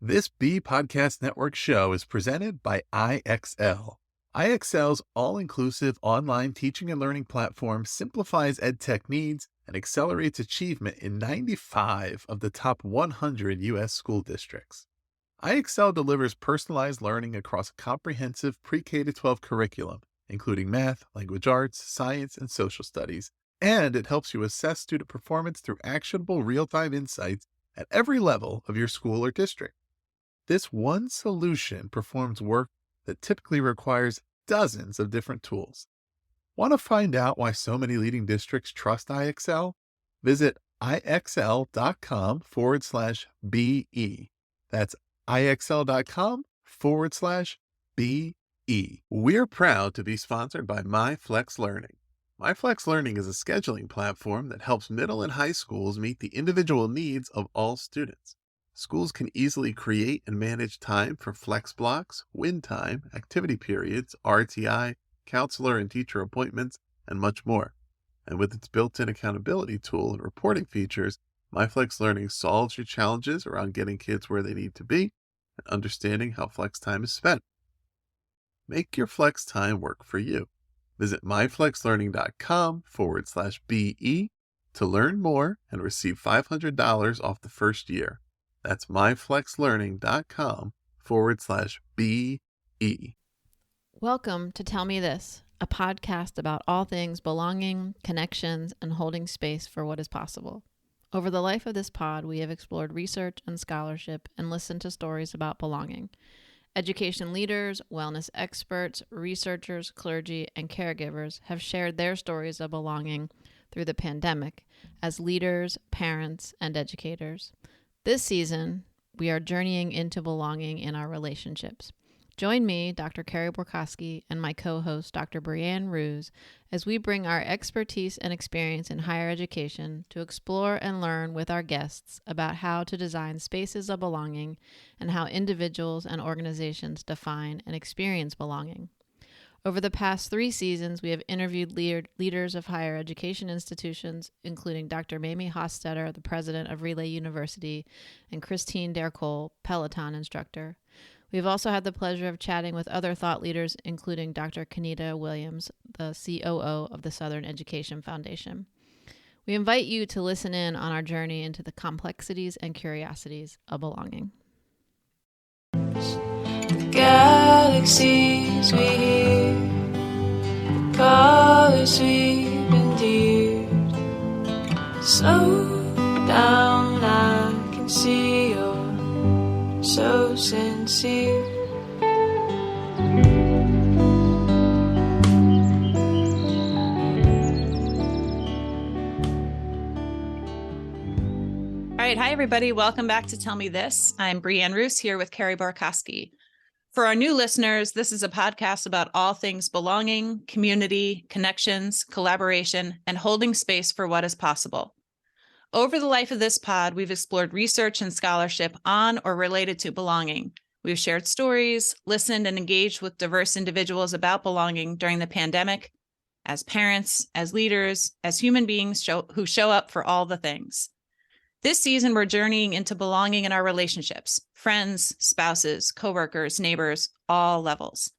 This B Podcast Network show is presented by IXL. IXL's all-inclusive online teaching and learning platform simplifies edtech needs and accelerates achievement in 95 of the top 100 U.S. school districts. IXL delivers personalized learning across a comprehensive pre-K-12 curriculum, including math, language arts, science, and social studies, and it helps you assess student performance through actionable real-time insights at every level of your school or district. This one solution performs work that typically requires dozens of different tools. Want to find out why so many leading districts trust IXL? Visit IXL.com/BE. That's IXL.com/BE. We're proud to be sponsored by MyFlex Learning. MyFlex Learning is a scheduling platform that helps middle and high schools meet the individual needs of all students. Schools can easily create and manage time for flex blocks, win time, activity periods, RTI, counselor and teacher appointments, and much more. And with its built-in accountability tool and reporting features, MyFlex Learning solves your challenges around getting kids where they need to be and understanding how flex time is spent. Make your flex time work for you. Visit myflexlearning.com/BE to learn more and receive $500 off the first year. That's myflexlearning.com/BE. Welcome to Tell Me This, a podcast about all things belonging, connections, and holding space for what is possible. Over the life of this pod, we have explored research and scholarship and listened to stories about belonging. Education leaders, wellness experts, researchers, clergy, and caregivers have shared their stories of belonging through the pandemic as leaders, parents, and educators. This season, we are journeying into belonging in our relationships. Join me, Dr. Carey Borkoski, and my co-host, Dr. Brianne Roos, as we bring our expertise and experience in higher education to explore and learn with our guests about how to design spaces of belonging and how individuals and organizations define and experience belonging. Over the past 3 seasons, we have interviewed leaders of higher education institutions, including Dr. Mamie Hostetter, the president of Relay University, and Christine Dercole, Peloton instructor. We've also had the pleasure of chatting with other thought leaders, including Dr. Kenita Williams, the COO of the Southern Education Foundation. We invite you to listen in on our journey into the complexities and curiosities of belonging. The galaxies we hear, the colors we've endeared. Slow down, I can see you're so sincere. All right. Hi, everybody. Welcome back to Tell Me This. I'm Brianne Roos here with Carey Borkoski. For our new listeners, this is a podcast about all things belonging, community, connections, collaboration, and holding space for what is possible. Over the life of this pod, we've explored research and scholarship on or related to belonging. We've shared stories, listened, and engaged with diverse individuals about belonging during the pandemic, as parents, as leaders, as human beings who show up for all the things. This season, we're journeying into belonging in our relationships, friends, spouses, coworkers, neighbors, all levels.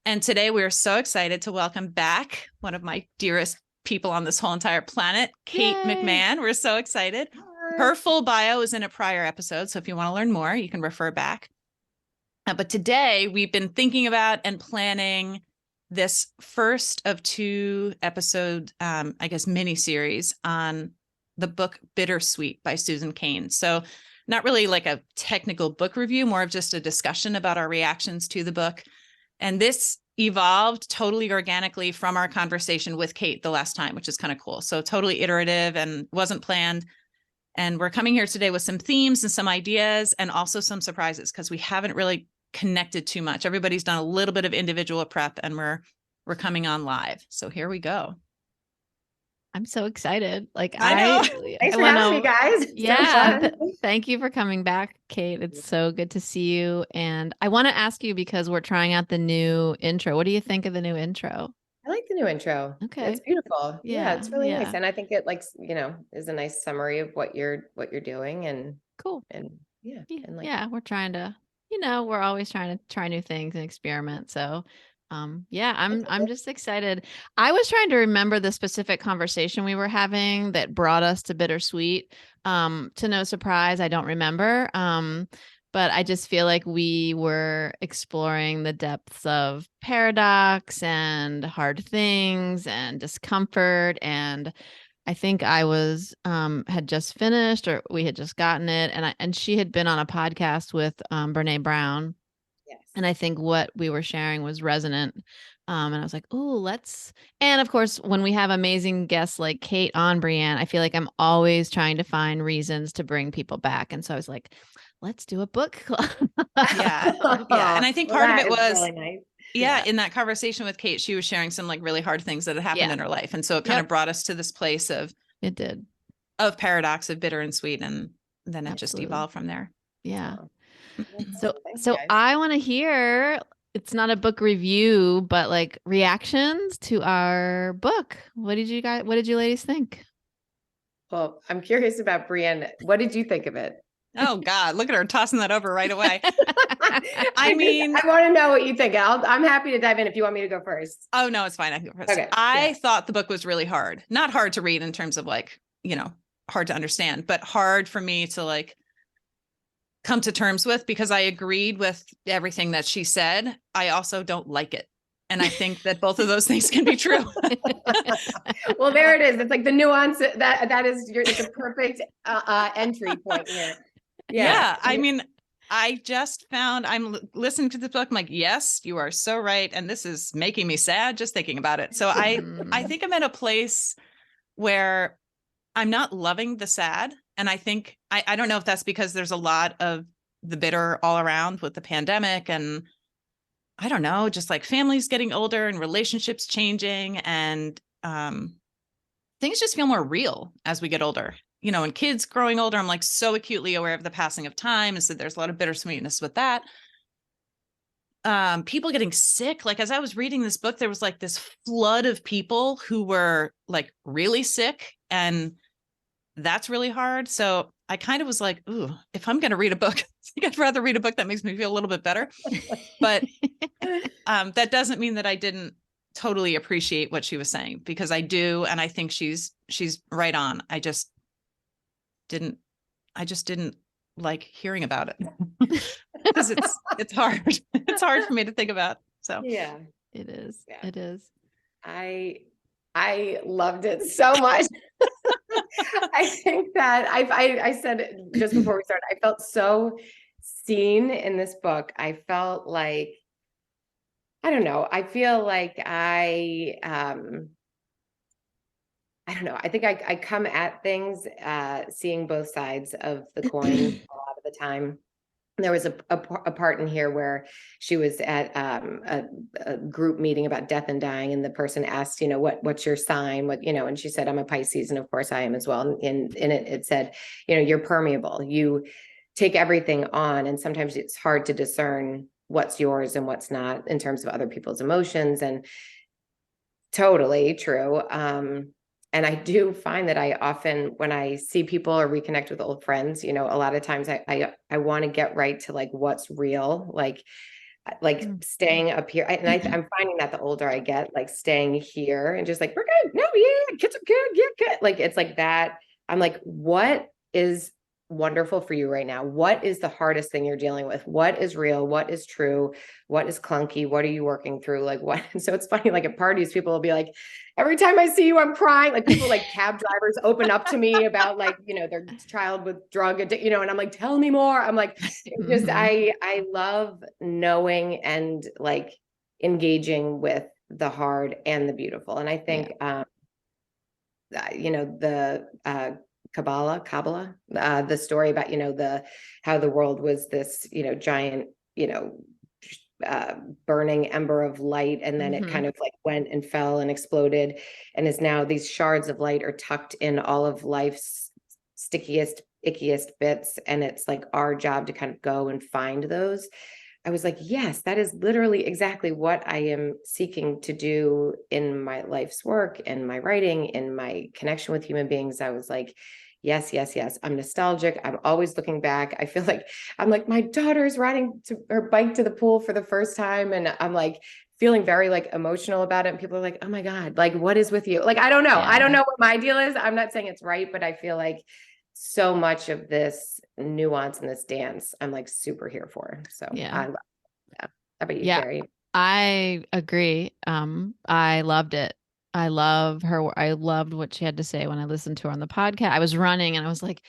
And today we are so excited to welcome back one of my dearest people on this whole entire planet, Kate McMahon. We're so excited. Her full bio is in a prior episode, so if you want to learn more, you can refer back. But today we've been thinking about and planning this first of 2 episode, mini-series on the book Bittersweet by Susan Cain. So not really like a technical book review, more of just a discussion about our reactions to the book. And this evolved totally organically from our conversation with Kate the last time, which is kind of cool. So totally iterative and wasn't planned. And we're coming here today with some themes and some ideas and also some surprises because we haven't really connected too much. Everybody's done a little bit of individual prep and we're coming on live. So here we go. I'm so excited. Thanks for having me, guys. Yeah. Thank you for coming back, Kate. It's so good to see you. And I want to ask you because we're trying out the new intro. What do you think of the new intro? I like the new intro. Okay. It's beautiful. Yeah, it's really nice. And I think it is a nice summary of what you're doing and cool. And Yeah. And we're trying to, we're always trying to try new things and experiment. So I'm just excited. I was trying to remember the specific conversation we were having that brought us to Bittersweet. To no surprise, I don't remember. But I just feel like we were exploring the depths of paradox and hard things and discomfort. And I think I was had just finished, or we had just gotten it, and she had been on a podcast with Brene Brown. Yes. And I think what we were sharing was resonant. And I was like, oh, and of course, when we have amazing guests like Kate on Brianne, I feel like I'm always trying to find reasons to bring people back. And so I was like, let's do a book club. Yeah. And I think part of it was, really nice. in that conversation with Kate, she was sharing some like really hard things that had happened in her life. And so it kind of brought us to this place of paradox, of bitter and sweet. And then it just evolved from there. Yeah. So I want to hear, it's not a book review, but like reactions to our book. What did you ladies think? Well, I'm curious about Brianne. What did you think of it? Oh God, look at her tossing that over right away. I want to know what you think. I'm happy to dive in if you want me to go first. Oh no, it's fine. I can go first. Okay. I thought the book was really hard. Not hard to read in terms of like, hard to understand, but hard for me to like come to terms with, because I agreed with everything that she said. I also don't like it. And I think that both of those things can be true. Well, there it is. It's like the nuance it's a perfect entry point here. Yeah. I mean, I just found, I'm listening to the book. I'm like, yes, you are so right. And this is making me sad just thinking about it. So I think I'm at a place where I'm not loving the sad. And I think, I don't know if that's because there's a lot of the bitter all around with the pandemic, and I don't know, just like families getting older and relationships changing, and things just feel more real as we get older. And kids growing older, I'm like so acutely aware of the passing of time. And so there's a lot of bittersweetness with that. People getting sick. Like as I was reading this book, there was like this flood of people who were like really sick, and that's really hard. So I kind of was like, ooh, if I'm going to read a book, I'd rather read a book that makes me feel a little bit better. But that doesn't mean that I didn't totally appreciate what she was saying, because I do. And I think she's right on. I just didn't like hearing about it because it's hard. It's hard for me to think about. So yeah, it is. Yeah. It is. I loved it so much. I think that I said it just before we started, I felt so seen in this book. I felt like, I don't know. I feel like I don't know. I think I come at things seeing both sides of the coin a lot of the time. There was a part in here where she was at a group meeting about death and dying, and the person asked, what's your sign? And she said, I'm a Pisces, and of course I am as well. And in it said, you're permeable. You take everything on, and sometimes it's hard to discern what's yours and what's not in terms of other people's emotions. And totally true. And I do find that I often, when I see people or reconnect with old friends, a lot of times I want to get right to like what's real, like staying up here. I'm finding that the older I get, like staying here and just like, we're good. No, yeah, kids are good. Yeah, good. Like, it's like that. I'm like, what is wonderful for you right now? What is the hardest thing you're dealing with? What is real? What is true? What is clunky? What are you working through? Like what? And so it's funny, like at parties, people will be like, every time I see you, I'm crying. Like people, like cab drivers open up to me about like, their child with drug addiction, and I'm like, tell me more. I'm like, just, I love knowing and like engaging with the hard and the beautiful. And I think, the Kabbalah, the story about, how the world was this, giant, burning ember of light, and then it kind of like went and fell and exploded, and is now these shards of light are tucked in all of life's stickiest, ickiest bits, and it's like our job to kind of go and find those. I was like, yes, that is literally exactly what I am seeking to do in my life's work, in my writing, in my connection with human beings. I was like, yes, yes, yes. I'm nostalgic. I'm always looking back. I feel like I'm like, my daughter's riding her bike to the pool for the first time. And I'm like feeling very like emotional about it. And people are like, oh my God, like, what is with you? Like, I don't know. I don't know what my deal is. I'm not saying it's right, but I feel like so much of this nuance and this dance, I'm like super here for. So I love that. How about you, Carey? I agree. I loved it. I love her. I loved what she had to say when I listened to her on the podcast. I was running and I was like,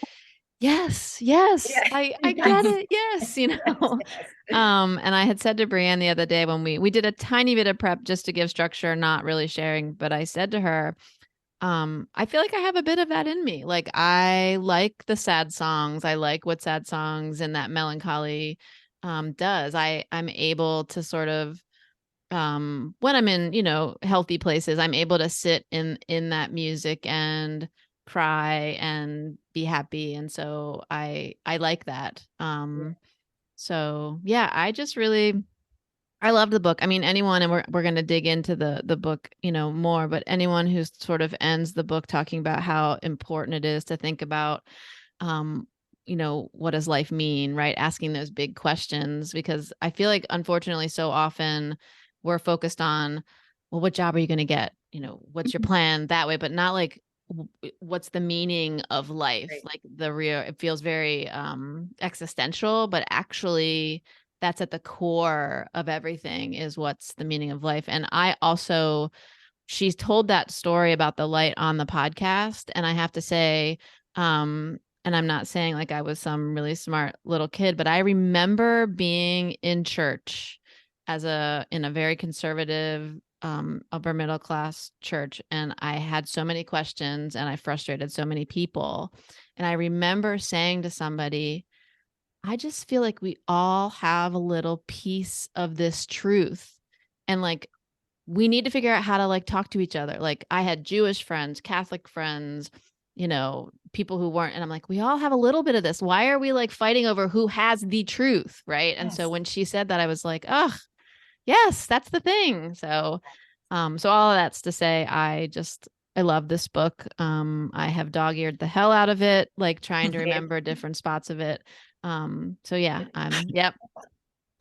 yes, yes, I get it. Yes, you know. Yes. And I had said to Brianne the other day when we did a tiny bit of prep just to give structure, not really sharing, but I said to her, I feel like I have a bit of that in me. Like I like the sad songs. I like what sad songs and that melancholy does. I'm able to sort of when I'm in, you know, healthy places, I'm able to sit in that music and cry and be happy. And so I like that. So yeah, I love the book. I mean, anyone, and we're going to dig into the book, you know, more, but anyone who sort of ends the book talking about how important it is to think about, um, you know, what does life mean, right? Asking those big questions, because I feel like, unfortunately, so often we're focused on, well, what job are you going to get? You know, what's your plan that way, but not like, what's the meaning of life? Right. Like the real, it feels very existential, but actually, that's at the core of everything is what's the meaning of life. And I also, she's told that story about the light on the podcast. And I have to say, and I'm not saying like I was some really smart little kid, but I remember being in church in a very conservative, upper middle class church. And I had so many questions and I frustrated so many people. And I remember saying to somebody, I just feel like we all have a little piece of this truth. And like, we need to figure out how to like talk to each other. Like, I had Jewish friends, Catholic friends, you know, people who weren't. And I'm like, we all have a little bit of this. Why are we like fighting over who has the truth? Right. And so Yes. when she said that, I was like, oh, yes, that's the thing. So, so all of that's to say, I love this book. I have dog-eared the hell out of it, like trying to remember different spots of it. So yeah, yep,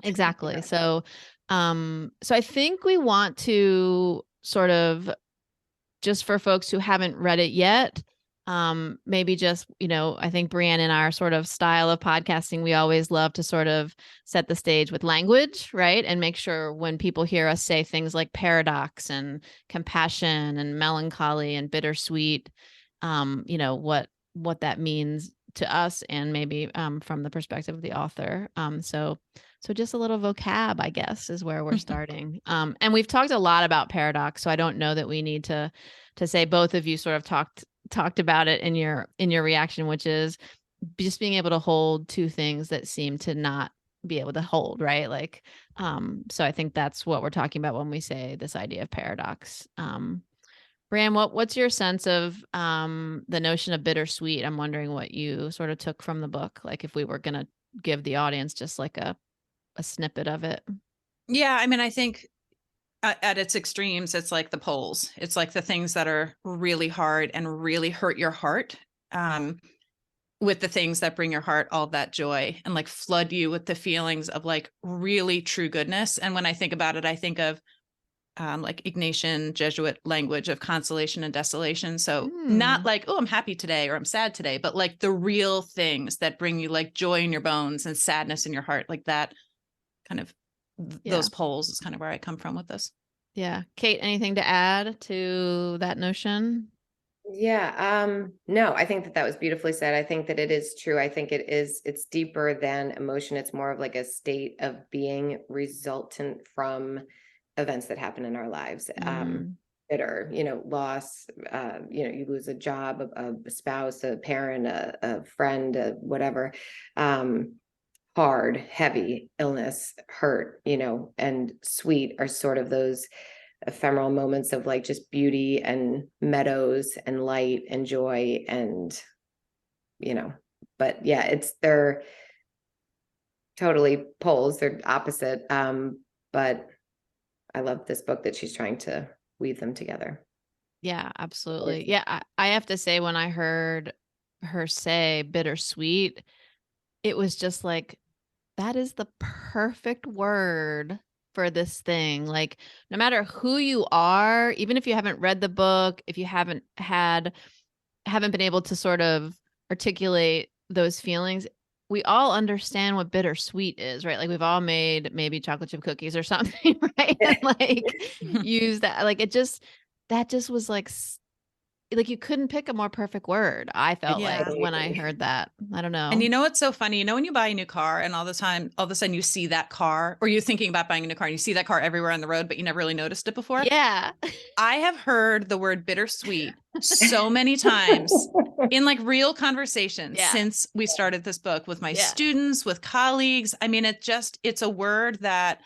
exactly. So, so I think we want to sort of, just for folks who haven't read it yet, maybe just, you know, I think Brianne and our sort of style of podcasting, we always love to sort of set the stage with language, right? And make sure when people hear us say things like paradox and compassion and melancholy and bittersweet, you know, what that means to us and maybe from the perspective of the author. So just a little vocab, I guess, is where we're starting. And we've talked a lot about paradox, so I don't know that we need to say both of you sort of talked about it in your reaction, which is just being able to hold two things that seem to not be able to hold, right? Like, so I think that's what we're talking about when we say this idea of paradox. Brianne, what's your sense of the notion of bittersweet? I'm wondering what you sort of took from the book, like if we were going to give the audience just like a snippet of it. Yeah, I mean, I think at its extremes, it's like the poles. It's like the things that are really hard and really hurt your heart, with the things that bring your heart all that joy and like flood you with the feelings of like really true goodness. And when I think about it, I think of like Ignatian Jesuit language of consolation and desolation. So not like, oh, I'm happy today or I'm sad today, but like the real things that bring you like joy in your bones and sadness in your heart, like that kind of those poles is kind of where I come from with this. Yeah. Kate, anything to add to that notion? Yeah, no, I think that was beautifully said. I think that it is true. I think it's deeper than emotion. It's more of like a state of being resultant from events that happen in our lives. Bitter, you know, loss, you know, you lose a job, a spouse, a parent, a friend, whatever. Hard, heavy, illness, hurt, you know, and sweet are sort of those ephemeral moments of like just beauty and meadows and light and joy and, you know, but yeah, they're totally poles, they're opposite. But I love this book that she's trying to weave them together. Yeah, absolutely. Yeah, I have to say, when I heard her say bittersweet, it was just like, that is the perfect word for this thing. Like, no matter who you are, even if you haven't read the book, if you haven't been able to sort of articulate those feelings, we all understand what bittersweet is, right? Like, we've all made maybe chocolate chip cookies or something, right? And like use that, like, that just was like you couldn't pick a more perfect word. I felt Yeah. like when I heard that, I don't know. And you know what's so funny? You know, when you buy a new car and all of a sudden you see that car, or you're thinking about buying a new car and you see that car everywhere on the road, but you never really noticed it before. Yeah. I have heard the word bittersweet so many times in like real conversations Yeah. since we started this book with my Yeah. students, with colleagues. I mean, it's a word that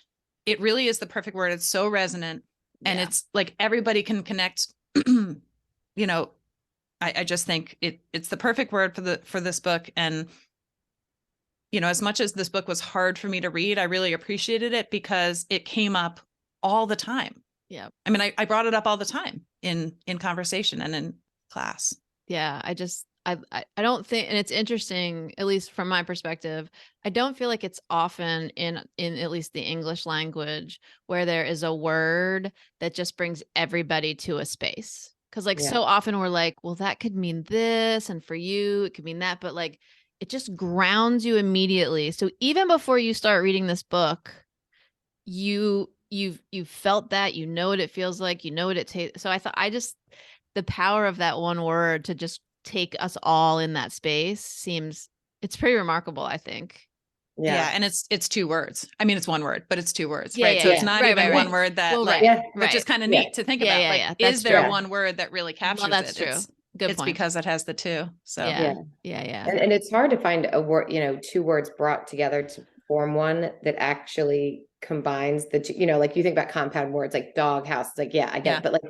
it really is the perfect word. It's so resonant, and Yeah. it's like everybody can connect. You know, I just think it's the perfect word for this book. And, you know, as much as this book was hard for me to read, I really appreciated it because it came up all the time. Yeah. I mean, I brought it up all the time in conversation and in class. Yeah. I don't think, and it's interesting, at least from my perspective, I don't feel like it's often in at least the English language where there is a word that just brings everybody to a space. Cause like so often we're like, well, that could mean this. And for you, it could mean that. But like, it just grounds you immediately. So even before you start reading this book, you've felt that, you know what it feels like, you know what it tastes. So the power of that one word to just take us all in that space it's pretty remarkable, I think. Yeah. And it's two words. I mean, it's one word, but it's two words, Yeah, right? yeah, So it's yeah. not Right, even right, one right. word that Well, like, right, which is kind of neat to think Yeah, about. yeah, Like, yeah. is there one word that really captures Well, that's it? true. Good It's point. because it has the two. So Yeah. Yeah. And it's hard to find a word, you know, two words brought together to form one that actually combines the two, you know, like you think about compound words like dog house. It's like, yeah, I get it. But like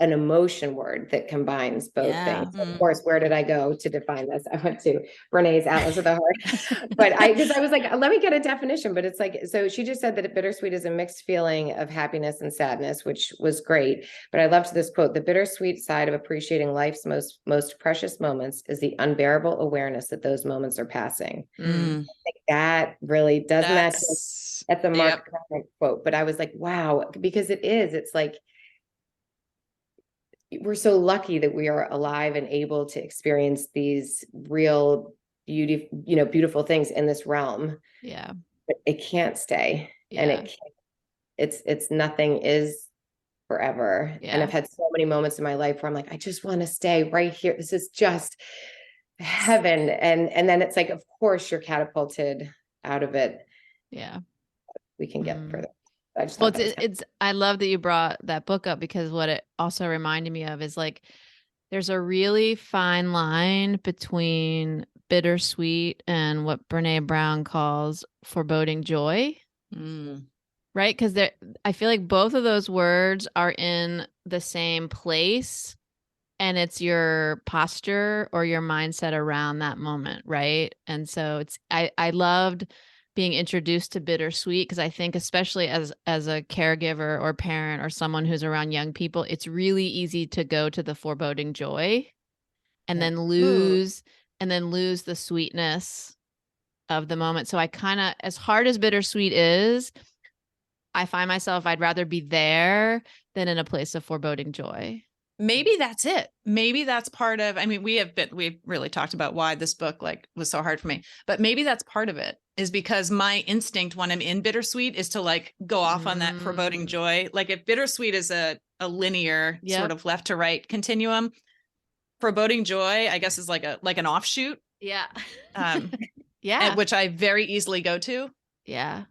an emotion word that combines both things. Of course, where did I go to define this? I went to Renee's Atlas of the Heart. But because I was like, let me get a definition. But it's like, so she just said that bittersweet is a mixed feeling of happiness and sadness, which was great. But I loved this quote: the bittersweet side of appreciating life's most precious moments is the unbearable awareness that those moments are passing. I think that really doesn't that's a Mark quote. But I was like, wow, because it's like, we're so lucky that we are alive and able to experience these real beauty, you know, beautiful things in this realm. Yeah. But it can't stay. Yeah. And it's nothing is forever. Yeah. And I've had so many moments in my life where I'm like, I just want to stay right here. This is just heaven. And then it's like, of course you're catapulted out of it. Yeah. We can get further. Well, I love that you brought that book up, because what it also reminded me of is like, there's a really fine line between bittersweet and what Brene Brown calls foreboding joy. Right? Because I feel like both of those words are in the same place, and it's your posture or your mindset around that moment, right? And so I loved being introduced to bittersweet, because I think especially as a caregiver or parent or someone who's around young people, it's really easy to go to the foreboding joy and then lose the sweetness of the moment. So I kind of, as hard as bittersweet is, I find myself, I'd rather be there than in a place of foreboding joy. Maybe that's it. Maybe that's part of, I mean, we've really talked about why this book like was so hard for me, but maybe that's part of it, is because my instinct when I'm in bittersweet is to like go off on that foreboding joy. Like if bittersweet is a linear sort of left to right continuum, foreboding joy, I guess, is like an offshoot. Yeah. Which I very easily go to. Yeah.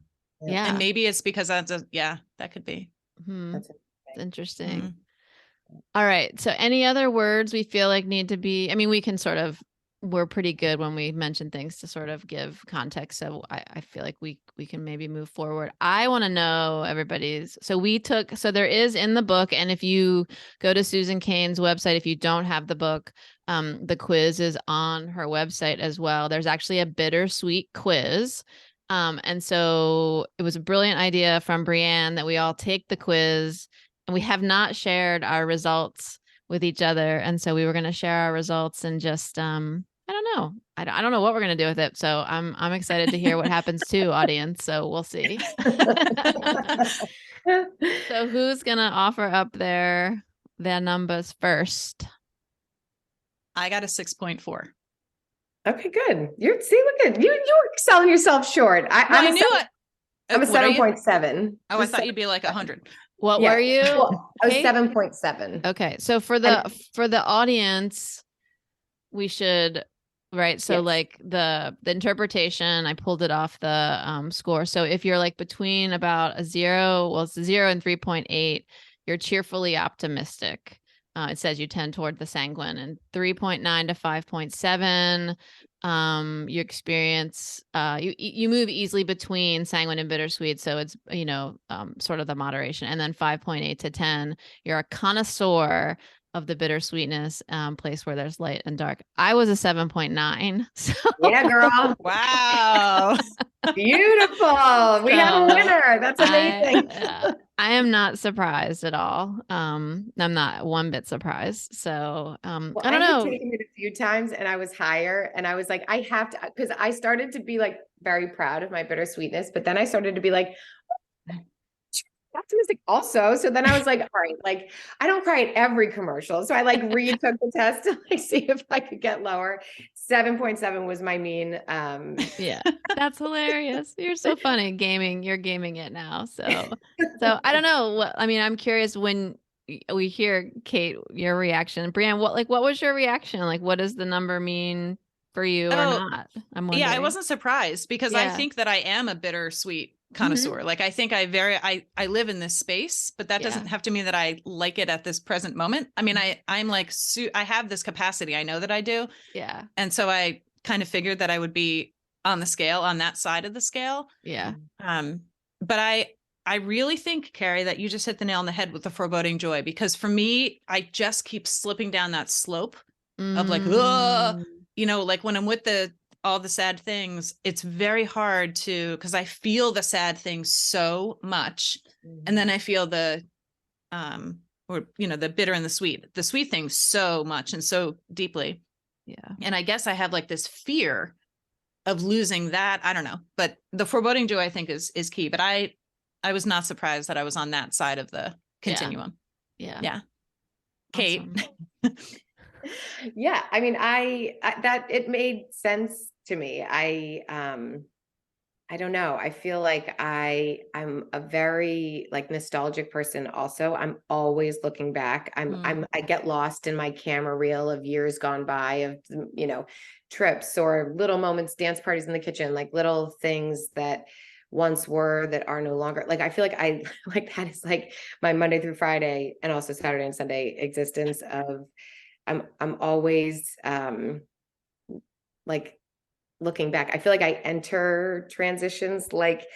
And maybe it's because that could be. That's interesting. All right. So any other words we feel like need to be, I mean, we're pretty good when we mention things to sort of give context. So I feel like we can maybe move forward. I want to know so there is in the book, and if you go to Susan Cain's website, if you don't have the book, the quiz is on her website as well. There's actually a bittersweet quiz. And so it was a brilliant idea from Brianne that we all take the quiz, and we have not shared our results with each other. And so we were going to share our results and just I don't know. I don't know what we're going to do with it. So I'm excited to hear what happens too, audience. So we'll see. So who's going to offer up their numbers first? I got a 6.4. Okay, good. Look at you. You were selling yourself short. I knew it. I'm a What are you? 7.7. Oh, I thought you'd be like 100. What were you? Well, I was Kate? 7.7. Okay. So for the audience, we should, right? So Yes. like the interpretation, I pulled it off the score. So if you're like between about it's a 0 and 3.8, you're cheerfully optimistic. It says you tend toward the sanguine, and 3.9 to 5.7, you experience you move easily between sanguine and bittersweet. So it's sort of the moderation. And then 5.8 to 10, you're a connoisseur of the bittersweetness, place where there's light and dark. I was a 7.9. So Yeah, girl. Wow. Beautiful. We have a winner. That's amazing. I am not surprised at all. I'm not one bit surprised. So Well, I don't had know. taken it a few times and I was higher, and I was like, I have to, because I started to be like very proud of my bittersweetness, but then I started to be like optimistic also. So then I was like, all right, like I don't cry at every commercial. So I like retook the test to like see if I could get lower. 7.7 was my mean. Yeah, that's hilarious. You're so funny gaming. You're gaming it now. So I don't know what, I mean, I'm curious when we hear Kate, your reaction. Brianne, what was your reaction? Like, what does the number mean for you or not? I'm wondering. Yeah, I wasn't surprised because I think that I am a bittersweet connoisseur. Like I think I live in this space, but that doesn't have to mean that I like it at this present moment. I mean, I'm like, I have this capacity. I know that I do. Yeah. And so I kind of figured that I would be on the scale, on that side of the scale. Yeah. But I really think, Carey, that you just hit the nail on the head with the foreboding joy, because for me, I just keep slipping down that slope of like, like when I'm with all the sad things, it's very hard because I feel the sad things so much. And then I feel the bitter and the sweet things so much and so deeply. Yeah. And I guess I have like this fear of losing that. I don't know, but the foreboding joy, I think, is key. But I was not surprised that I was on that side of the continuum. Yeah. Kate. Awesome. Yeah, I mean, I that it made sense to me. I don't know. I feel like I'm a very like nostalgic person also. I'm always looking back. I get lost in my camera reel of years gone by of trips or little moments, dance parties in the kitchen, like little things that once were that are no longer. Like I feel like I like that is like my Monday through Friday and also Saturday and Sunday existence of I'm always like looking back. I feel like I enter transitions like,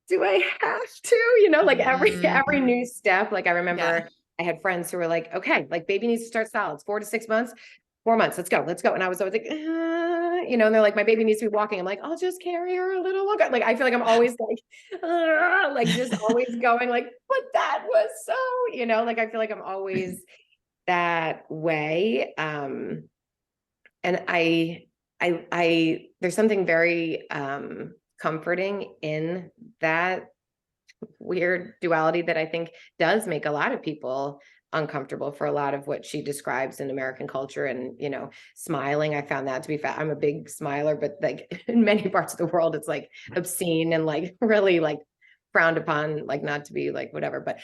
do I have to? Like every new step. Like I remember I had friends who were like, okay, like baby needs to start solids, 4 to 6 months, 4 months, let's go. And I was always like, and they're like, my baby needs to be walking. I'm like, I'll just carry her a little longer. Like, I feel like I'm always like just always going like, but that was so, like, I feel like I'm always that way. And I there's something very comforting in that weird duality that I think does make a lot of people uncomfortable for a lot of what she describes in American culture. And smiling, I found that to be I'm a big smiler, but like in many parts of the world it's like obscene and like really like frowned upon, like not to be like whatever. But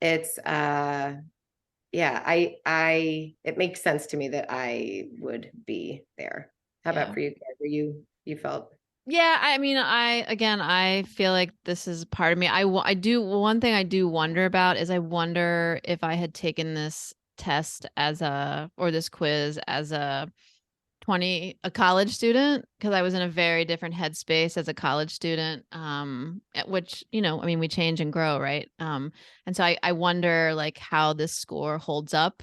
it's it makes sense to me that I would be there. How about for you? Were you felt? Yeah, I mean, I feel like this is part of me. One thing I do wonder about is I wonder if I had taken this test or this quiz as a college student, because I was in a very different headspace as a college student, at which, I mean, we change and grow, right? And so I wonder like how this score holds up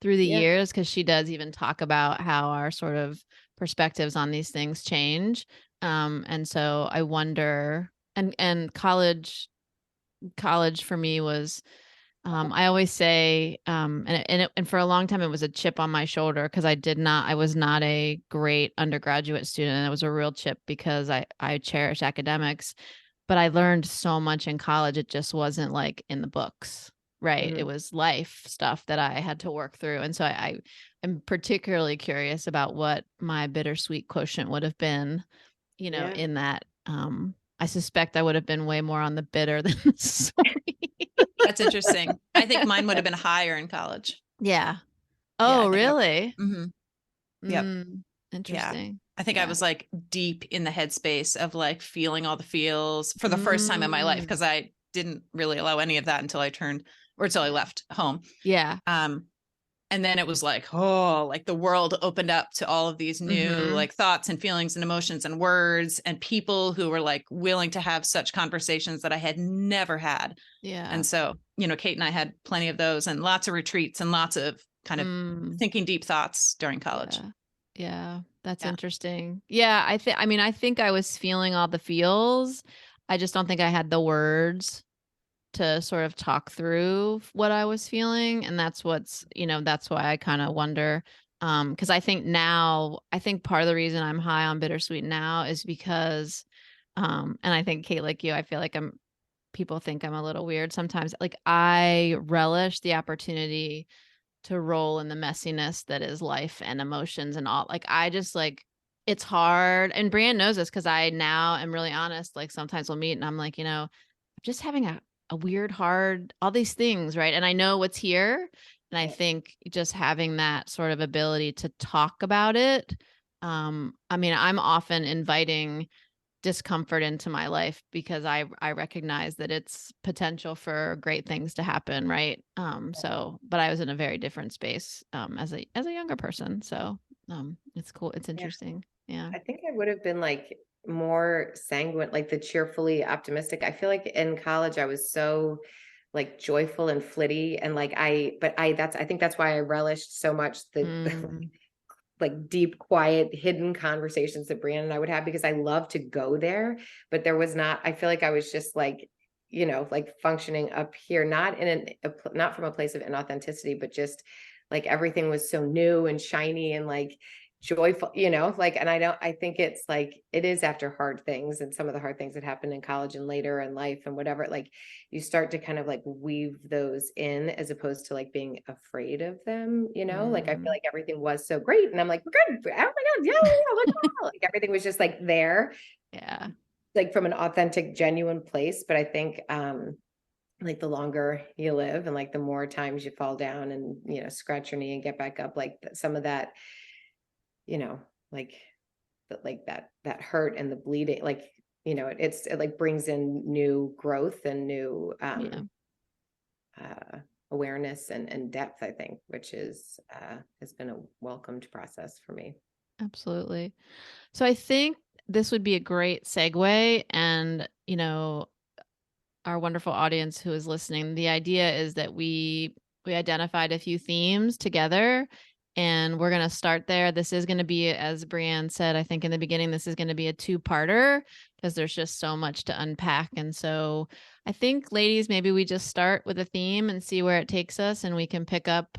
through the years, because she does even talk about how our sort of perspectives on these things change. And so I wonder, and college for me was I always say, and for a long time, it was a chip on my shoulder because I was not a great undergraduate student. It was a real chip because I cherish academics, but I learned so much in college. It just wasn't like in the books, right? It was life stuff that I had to work through. And so I am particularly curious about what my bittersweet quotient would have been, Yeah. in that. I suspect I would have been way more on the bitter than the sweet. That's interesting. I think mine would have been higher in college. Yeah. Yeah, I Oh, think really? Yep. Interesting. I think I was like deep in the headspace of like feeling all the feels for the first time in my life because I didn't really allow any of that until I left home. Yeah. And then it was like, oh, like the world opened up to all of these new like thoughts and feelings and emotions and words and people who were like willing to have such conversations that I had never had. Yeah. And so, Kate and I had plenty of those and lots of retreats and lots of kind of thinking deep thoughts during college. Yeah. That's interesting. Yeah. I think I was feeling all the feels. I just don't think I had the words to sort of talk through what I was feeling. And that's that's why I kind of wonder. Because I think part of the reason I'm high on bittersweet now is because, and I think Kate, like you, I feel like people think I'm a little weird sometimes. Like I relish the opportunity to roll in the messiness that is life and emotions and all. Like I just like, it's hard. And Brianne knows this because I now am really honest. Like sometimes we'll meet and I'm like, I'm just having a weird, hard, all these things, right? And I know what's here. And I think just having that sort of ability to talk about it. I'm often inviting discomfort into my life because I recognize that it's potential for great things to happen, right? But I was in a very different space as a younger person. So it's cool. It's interesting. Yeah. I think I would have been like more sanguine, like the cheerfully optimistic. I feel like in college I was so like joyful and flitty and like I think that's why I relished so much the like deep, quiet, hidden conversations that Brianne and I would have because I love to go there, but there was not, I feel like I was just like, like functioning up here, not not from a place of inauthenticity, but just like everything was so new and shiny and like joyful, like, and I think it's like, it is after hard things and some of the hard things that happened in college and later in life and whatever, like you start to kind of like weave those in as opposed to like being afraid of them, like I feel like everything was so great and I'm like, we're good. Oh my God. Yeah. Look, like everything was just like there. Yeah. Like from an authentic, genuine place. But I think, like the longer you live and like the more times you fall down and, scratch your knee and get back up, like some of that, like that hurt and the bleeding, like, it like brings in new growth and new awareness and depth, I think, which has been a welcomed process for me. Absolutely. So I think this would be a great segue. And, our wonderful audience who is listening, the idea is that we identified a few themes together and we're going to start there. This is going to be, as Brianne said, I think in the beginning, this is going to be a two-parter because there's just so much to unpack. And so I think, ladies, maybe we just start with a theme and see where it takes us and we can pick up,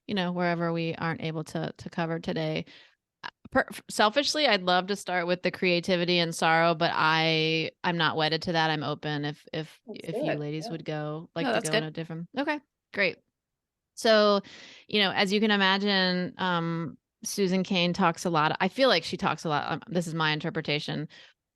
wherever we aren't able to cover today. Selfishly, I'd love to start with the creativity and sorrow, but I'm not wedded to that. I'm open if you ladies would go in a different. Okay, great. So, as you can imagine, Susan Cain talks a lot. I feel like she talks a lot. This is my interpretation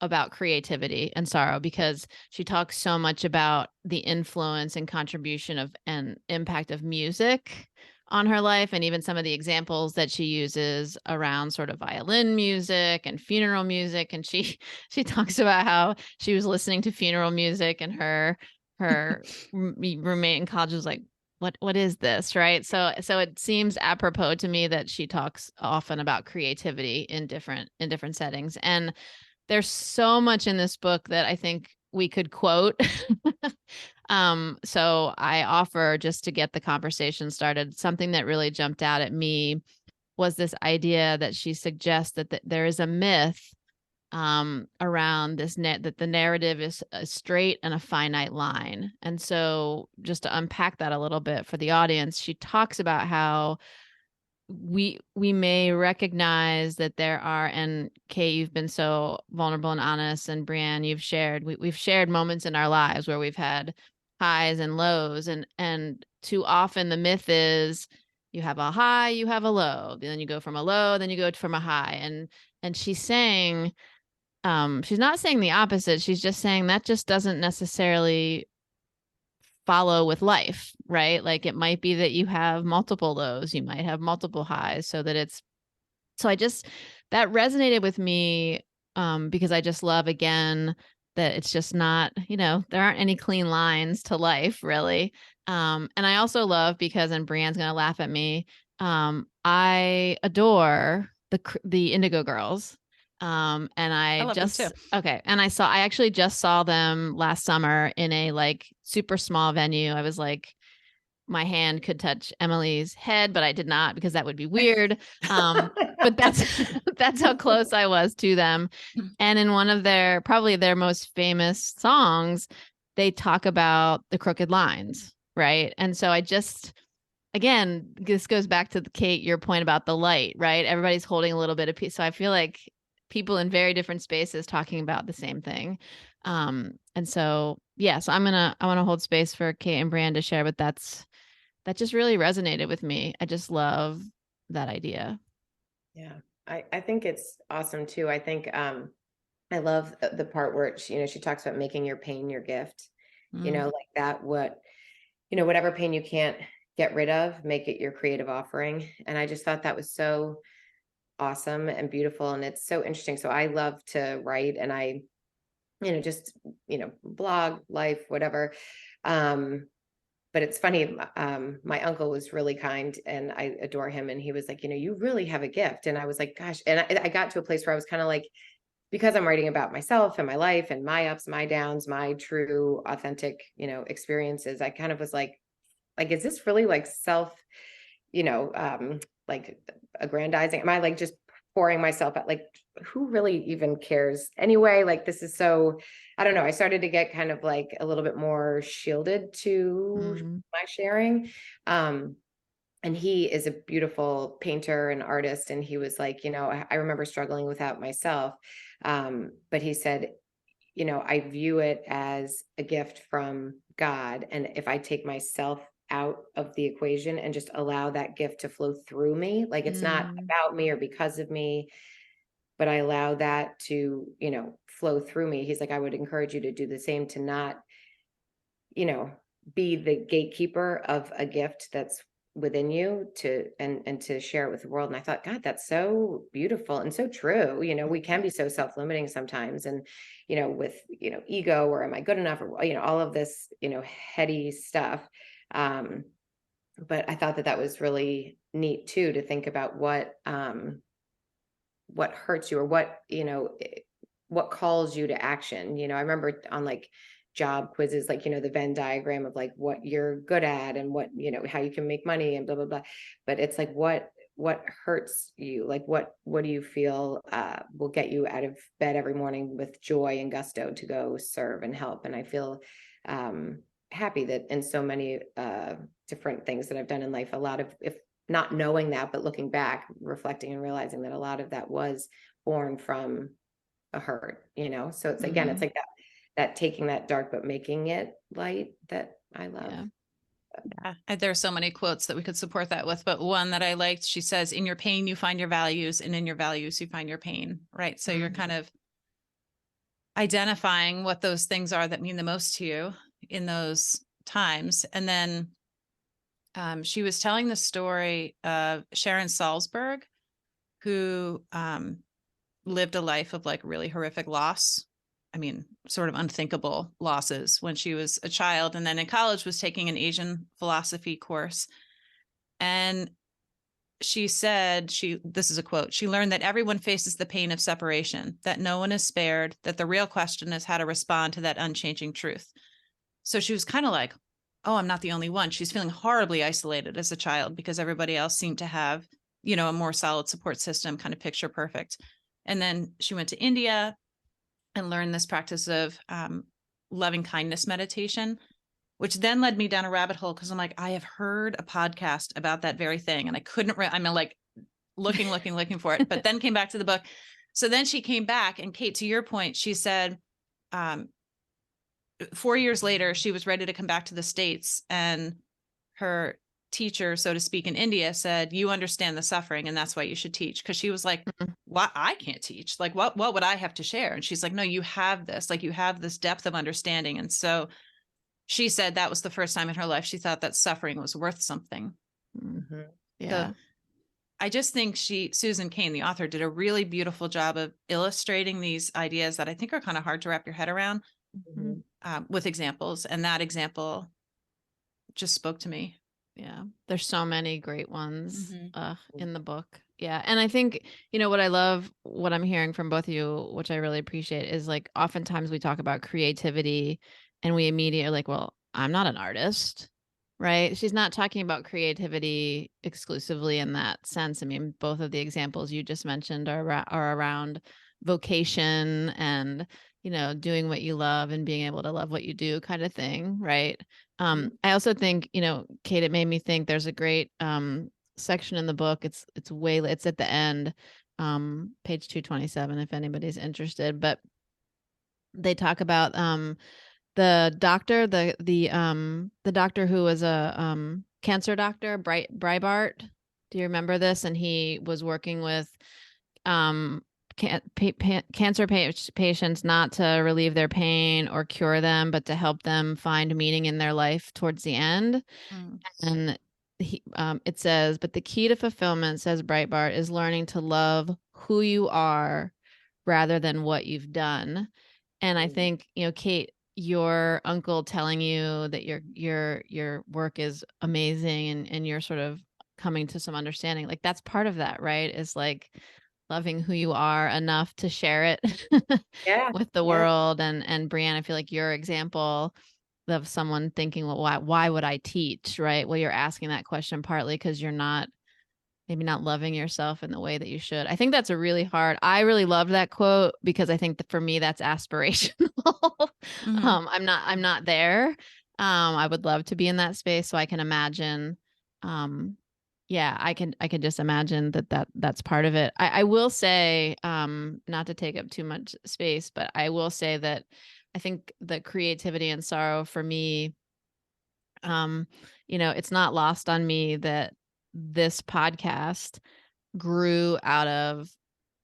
about creativity and sorrow because she talks so much about the influence and contribution of and impact of music on her life and even some of the examples that she uses around sort of violin music and funeral music. And she talks about how she was listening to funeral music and her roommate in college was like, what is this? Right. So it seems apropos to me that she talks often about creativity in different settings. And there's so much in this book that I think we could quote. So I offer, just to get the conversation started, something that really jumped out at me was this idea that she suggests that there is a myth around this net that the narrative is a straight and a finite line. And so just to unpack that a little bit for the audience, she talks about how we may recognize that there are, and Kate, you've been so vulnerable and honest, and Brianne, you've shared, we've shared moments in our lives where we've had highs and lows, and too often the myth is you have a high, you have a low, then you go from a low, then you go from a high. And she's saying, she's not saying the opposite. She's just saying that just doesn't necessarily follow with life, right? Like it might be that you have multiple lows, you might have multiple highs, so that resonated with me, because I just love, again, that it's just not, there aren't any clean lines to life, really. And I also love, because, and Brianne's going to laugh at me, I adore the Indigo Girls. And I love them too. okay. And I actually just saw them last summer in a like super small venue. I was like, my hand could touch Emily's head, but I did not, because that would be weird. But that's how close I was to them. And in one of probably their most famous songs, they talk about the crooked lines. Right. And so again, this goes back to Kate, your point about the light, right? Everybody's holding a little bit of peace. So I feel like people in very different spaces talking about the same thing. And so, yeah, so I want to hold space for Kate and Brianne to share, but that just really resonated with me. I just love that idea. Yeah, I think it's awesome too. I think I love the part where she talks about making your pain your gift. Like that. Whatever pain you can't get rid of, make it your creative offering. And I just thought that was so awesome and beautiful, and it's so interesting. So I love to write, and I just blog, life, whatever. But it's funny, my uncle was really kind, and I adore him, and he was like, you really have a gift. And I was like, gosh. And I got to a place where I was kind of like, because I'm writing about myself and my life and my ups, my downs, my true authentic experiences, I kind of was like, is this really like self like aggrandizing? Am I like just pouring myself out? Like, who really even cares anyway? Like, this is so, I don't know. I started to get kind of like a little bit more shielded to my sharing. And he is a beautiful painter and artist. And he was like, I remember struggling with that myself. But he said, I view it as a gift from God. And if I take myself out of the equation and just allow that gift to flow through me, like it's not about me or because of me, but I allow that to, flow through me. He's like, I would encourage you to do the same, to not, be the gatekeeper of a gift that's within you, and to share it with the world. And I thought, God, that's so beautiful and so true. We can be so self-limiting sometimes, and with ego, or am I good enough, or all of this heady stuff. But I thought that was really neat too, to think about what hurts you, or what calls you to action. I remember on like job quizzes, like, the Venn diagram of like what you're good at, and what, how you can make money, and blah, blah, blah. But it's like, what hurts you? Like, what do you feel will get you out of bed every morning with joy and gusto to go serve and help? And I feel happy that in so many different things that I've done in life, a lot of, if not knowing that, but looking back, reflecting and realizing that a lot of that was born from a hurt, so it's, again, it's like that taking that dark, but making it light, that I love. Yeah. There are so many quotes that we could support that with, but one that I liked, she says, in your pain, you find your values, and in your values, you find your pain. Right. So you're kind of identifying what those things are that mean the most to you in those times. And then she was telling the story of Sharon Salzberg, who lived a life of like really horrific loss. I mean, sort of unthinkable losses when she was a child. And then in college was taking an Asian philosophy course. And she said, this is a quote, she learned that everyone faces the pain of separation, that no one is spared, that the real question is how to respond to that unchanging truth. So she was kind of like, oh, I'm not the only one. She's feeling horribly isolated as a child because everybody else seemed to have, a more solid support system, kind of picture perfect. And then she went to India and learned this practice of loving kindness meditation, which then led me down a rabbit hole because I'm like, I have heard a podcast about that very thing. And I couldn't, I'm like looking for it, but then came back to the book. So then she came back, and Kate, to your point, she said 4 years later, she was ready to come back to the States, and her teacher, so to speak, in India said, you understand the suffering, and that's why you should teach. Because she was like, what? I can't teach. Like, what would I have to share? And she's like, no, you have this, like, you have this depth of understanding. And so she said that was the first time in her life she thought that suffering was worth something. Mm-hmm. Yeah. So I just think Susan Cain, the author, did a really beautiful job of illustrating these ideas that I think are kind of hard to wrap your head around with examples. And that example just spoke to me. Yeah. There's so many great ones Mm-hmm. in the book. Yeah. And I think, you know, what I love, what I'm hearing from both of you, which I really appreciate, is like oftentimes we talk about creativity and we immediately like, well, I'm not an artist, right? She's not talking about creativity exclusively in that sense. I mean, both of the examples you just mentioned are around vocation and, you know, doing what you love and being able to love what you do kind of thing, right? I also think, you know, Kate, it made me think there's a great section in the book. It's at the end, page 227, if anybody's interested. But they talk about the doctor, the doctor who was a cancer doctor, Breitbart. Do you remember this? And he was working with cancer patients, not to relieve their pain or cure them, but to help them find meaning in their life towards the end. And it says, but the key to fulfillment, says Breitbart, is learning to love who you are rather than what you've done. And I think, you know, Kate, your uncle telling you that your work is amazing and you're sort of coming to some understanding, like that's part of that, right? Is like loving who you are enough to share it with the world. And Brianne, I feel like your example of someone thinking, well, why would I teach, right? Well, you're asking that question partly because you're maybe not loving yourself in the way that you should. I think that's a really hard. I really loved that quote because I think that for me that's aspirational. I'm not there. I would love to be in that space, so I can imagine. Yeah, I can just imagine that's part of it. I will say, not to take up too much space, but I will say that I think the creativity and sorrow for me, you know, it's not lost on me that this podcast grew out of,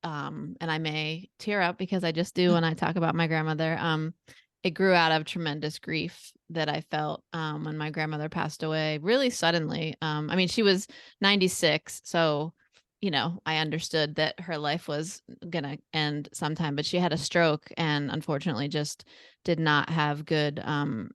and I may tear up because I just do when I talk about my grandmother. It grew out of tremendous grief that I felt when my grandmother passed away really suddenly. I mean, she was 96, so you know, I understood that her life was gonna end sometime, but she had a stroke and unfortunately just did not have good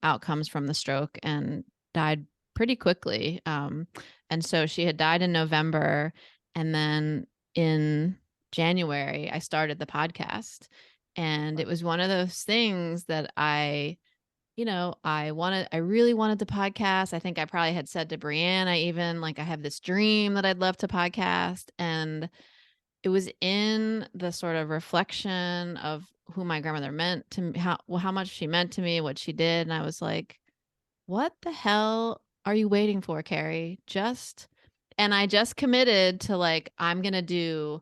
outcomes from the stroke and died pretty quickly. And so she had died in November, and then in January, I started the podcast. And it was one of those things that I really wanted to podcast. I think I probably had said to Brianne, I have this dream that I'd love to podcast. And it was in the sort of reflection of who my grandmother meant to me, how much she meant to me, what she did. And I was like, what the hell are you waiting for, Carey? And I just committed to like, I'm going to do,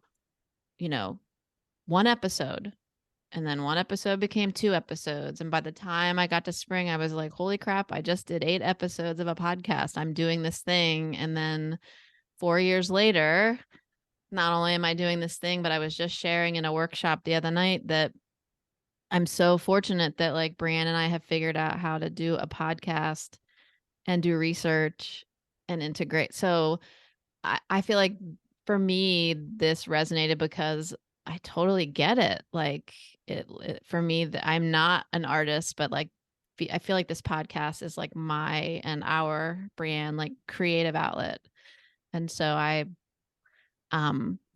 you know, one episode. And then one episode became 2 episodes. And by the time I got to spring, I was like, holy crap, I just did 8 episodes of a podcast. I'm doing this thing. And then 4 years later, not only am I doing this thing, but I was just sharing in a workshop the other night that I'm so fortunate that like Brianne and I have figured out how to do a podcast and do research and integrate. So I feel like for me, this resonated because I totally get it. Like it for me, I'm not an artist, but like I feel like this podcast is like my and our Brianne like creative outlet. And so I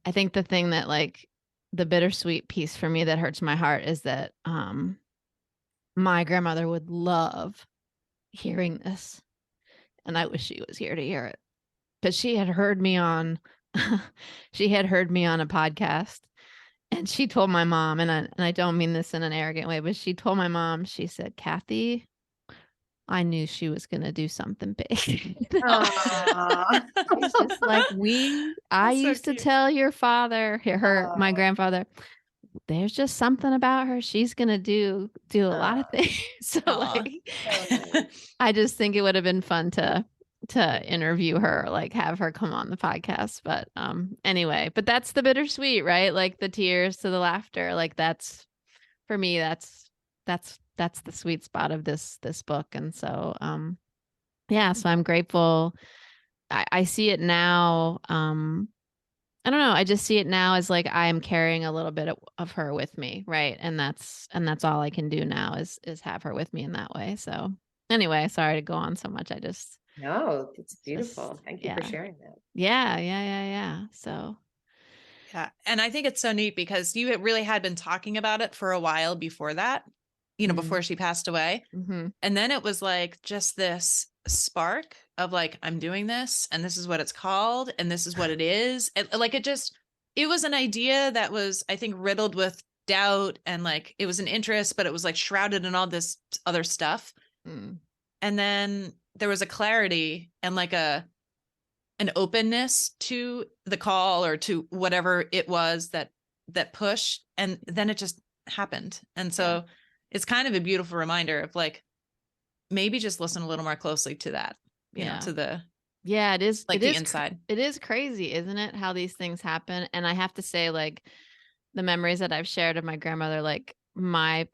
think the thing that like the bittersweet piece for me that hurts my heart is that my grandmother would love hearing this, and I wish she was here to hear it. Because she had heard me on a podcast, And she told my mom, and I don't mean this in an arrogant way, but she told my mom, she said, Kathy, I knew she was going to do something big. Aw. She's just like, I That's so used to cute. tell your father, my Oh. grandfather, there's just something about her. She's going to do a lot of things. So Aw. like, So nice. I just think it would have been fun to interview her, like have her come on the podcast. But anyway, but that's the bittersweet, right? Like the tears to the laughter. Like that's, for me, that's the sweet spot of this book. And so yeah, so I'm grateful. I see it now. I don't know. I just see it now as like I am carrying a little bit of her with me, right? And that's all I can do now is have her with me in that way. So anyway, sorry to go on so much. I just No, it's just beautiful. Thank you for yeah. sharing that. Yeah. So Yeah. And I think it's so neat because you really had been talking about it for a while before that, before she passed away. mm-hmm. And then it was like just this spark of like, I'm doing this and this is what it's called and this is what it is. And like it was an idea that was, I think, riddled with doubt and like it was an interest, but it was like shrouded in all this other stuff. Mm. And then there was a clarity and like an openness to the call or to whatever it was that pushed. And then it just happened. And so it's kind of a beautiful reminder of like, maybe just listen a little more closely to that, to the, it is like the inside. It is crazy, isn't it? How these things happen. And I have to say, like, the memories that I've shared of my grandmother, like my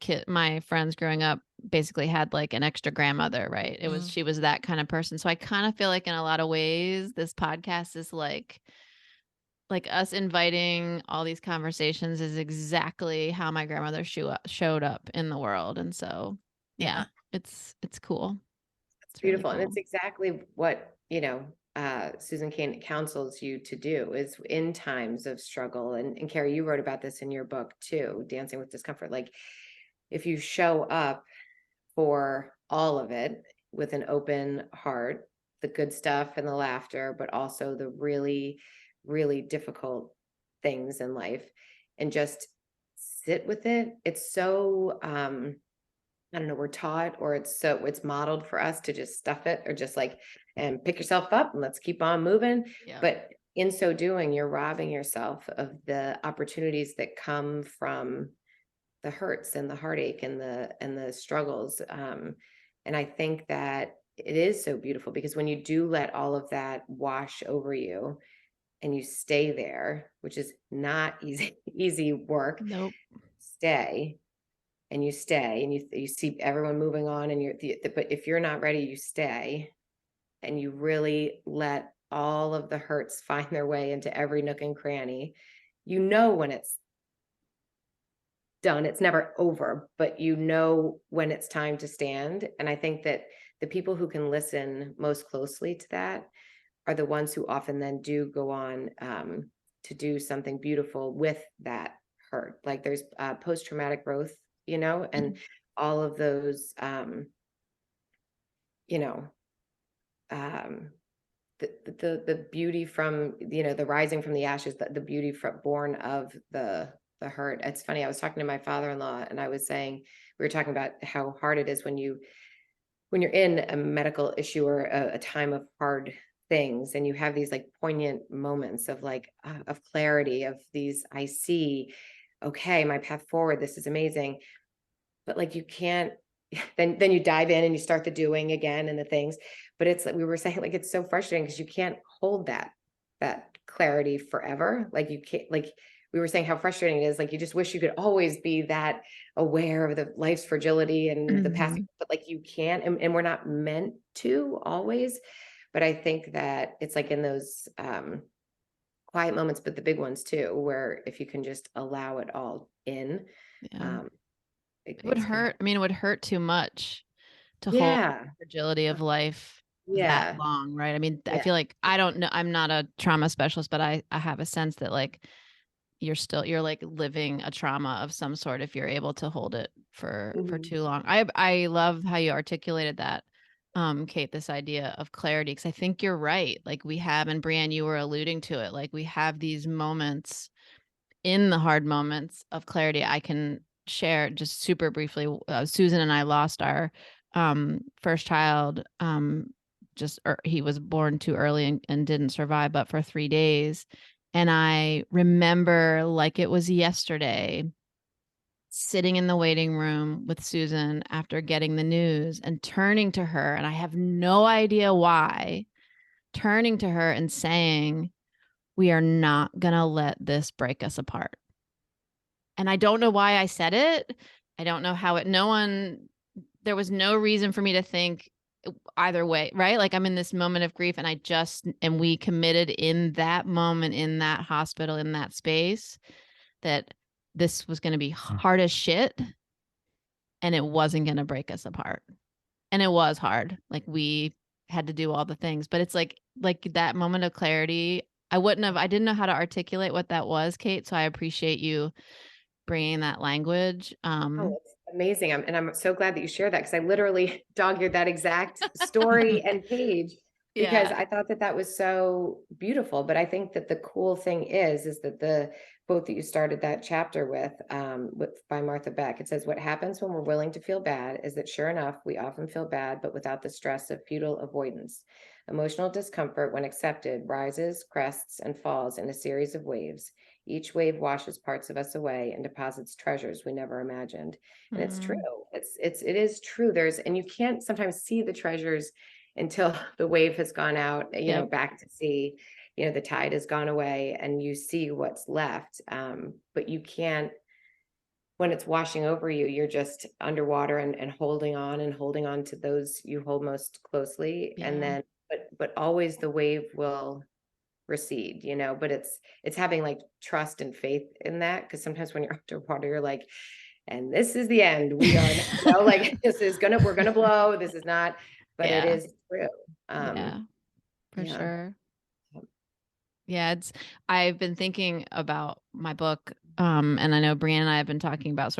friends growing up basically had like an extra grandmother, right? She was that kind of person. So I kind of feel like in a lot of ways, this podcast is like us inviting all these conversations is exactly how my grandmother showed up in the world. And so, yeah, it's cool. It's Really beautiful. And cool. it's exactly what, Susan Cain counsels you to do is in times of struggle. And Carey, you wrote about this in your book too, Dancing with Discomfort. Like if you show up for all of it with an open heart, the good stuff and the laughter, but also the really, really difficult things in life, and just sit with it. It's so I don't know, we're taught or it's modeled for us to just stuff it or just like and pick yourself up and let's keep on moving. Yeah. But in so doing, you're robbing yourself of the opportunities that come from the hurts and the heartache and the struggles. And I think that it is so beautiful because when you do let all of that wash over you and you stay there, which is not easy work, Nope. stay and you stay and you see everyone moving on and but if you're not ready, you stay and you really let all of the hurts find their way into every nook and cranny. When it's done, it's never over, but when it's time to stand. And I think that the people who can listen most closely to that are the ones who often then do go on to do something beautiful with that hurt. Like there's post-traumatic growth, and all of those, the beauty from, the rising from the ashes, the beauty born of the hurt. It's funny. I was talking to my father-in-law and I was saying, we were talking about how hard it is when you're in a medical issue or a time of hard things and you have these like poignant moments of like of clarity of these, I see, okay, my path forward, this is amazing. But like you can't then you dive in and you start the doing again and the things. But it's like we were saying, like it's so frustrating because you can't hold that clarity forever. Like you can't, like we were saying how frustrating it is. Like you just wish you could always be that aware of the life's fragility and the passing, but like you can't, and we're not meant to always. But I think that it's like in those quiet moments, but the big ones too, where if you can just allow it all in, it would hurt. I mean, it would hurt too much to hold yeah, the fragility of life yeah, that long, right? I mean, I yeah. feel like I don't know. I'm not a trauma specialist, but I have a sense that like you're like living a trauma of some sort if you're able to hold it for too long. I love how you articulated that, Kate, this idea of clarity, because I think you're right. Like we have, and Brianne, you were alluding to it, like we have these moments in the hard moments of clarity, I can share just super briefly. Susan and I lost our first child. He was born too early and didn't survive, but for 3 days. And I remember like it was yesterday, sitting in the waiting room with Susan after getting the news and turning to her, and I have no idea why, turning to her and saying, we are not going to let this break us apart. And I don't know why I said it. I don't know how there was no reason for me to think either way, right? Like I'm in this moment of grief and we committed in that moment, in that hospital, in that space, that this was going to be hard as shit and it wasn't going to break us apart. And it was hard. Like we had to do all the things, but it's like that moment of clarity. I didn't know how to articulate what that was, Kate. So I appreciate you bringing that language. Oh, it's amazing. I'm so glad that you shared that, because I literally dog-eared that exact story and page, because I thought that was so beautiful. But I think that the cool thing is that the quote that you started that chapter with by Martha Beck, it says, what happens when we're willing to feel bad is that sure enough, we often feel bad, but without the stress of futile avoidance. Emotional discomfort, when accepted, rises, crests, and falls in a series of waves. Each wave washes parts of us away and deposits treasures we never imagined. And it's true. It is true. And you can't sometimes see the treasures until the wave has gone out, back to sea, the tide has gone away and you see what's left. But you can't, when it's washing over you, you're just underwater and holding on to those you hold most closely. Yeah. And then, but always the wave will recede, but it's having like trust and faith in that. Because sometimes when you're underwater, you're like, and this is the end, we are like, we're gonna blow, this is not, but it is true. For sure. Yeah, I've been thinking about my book, and I know Brianne and I have been talking about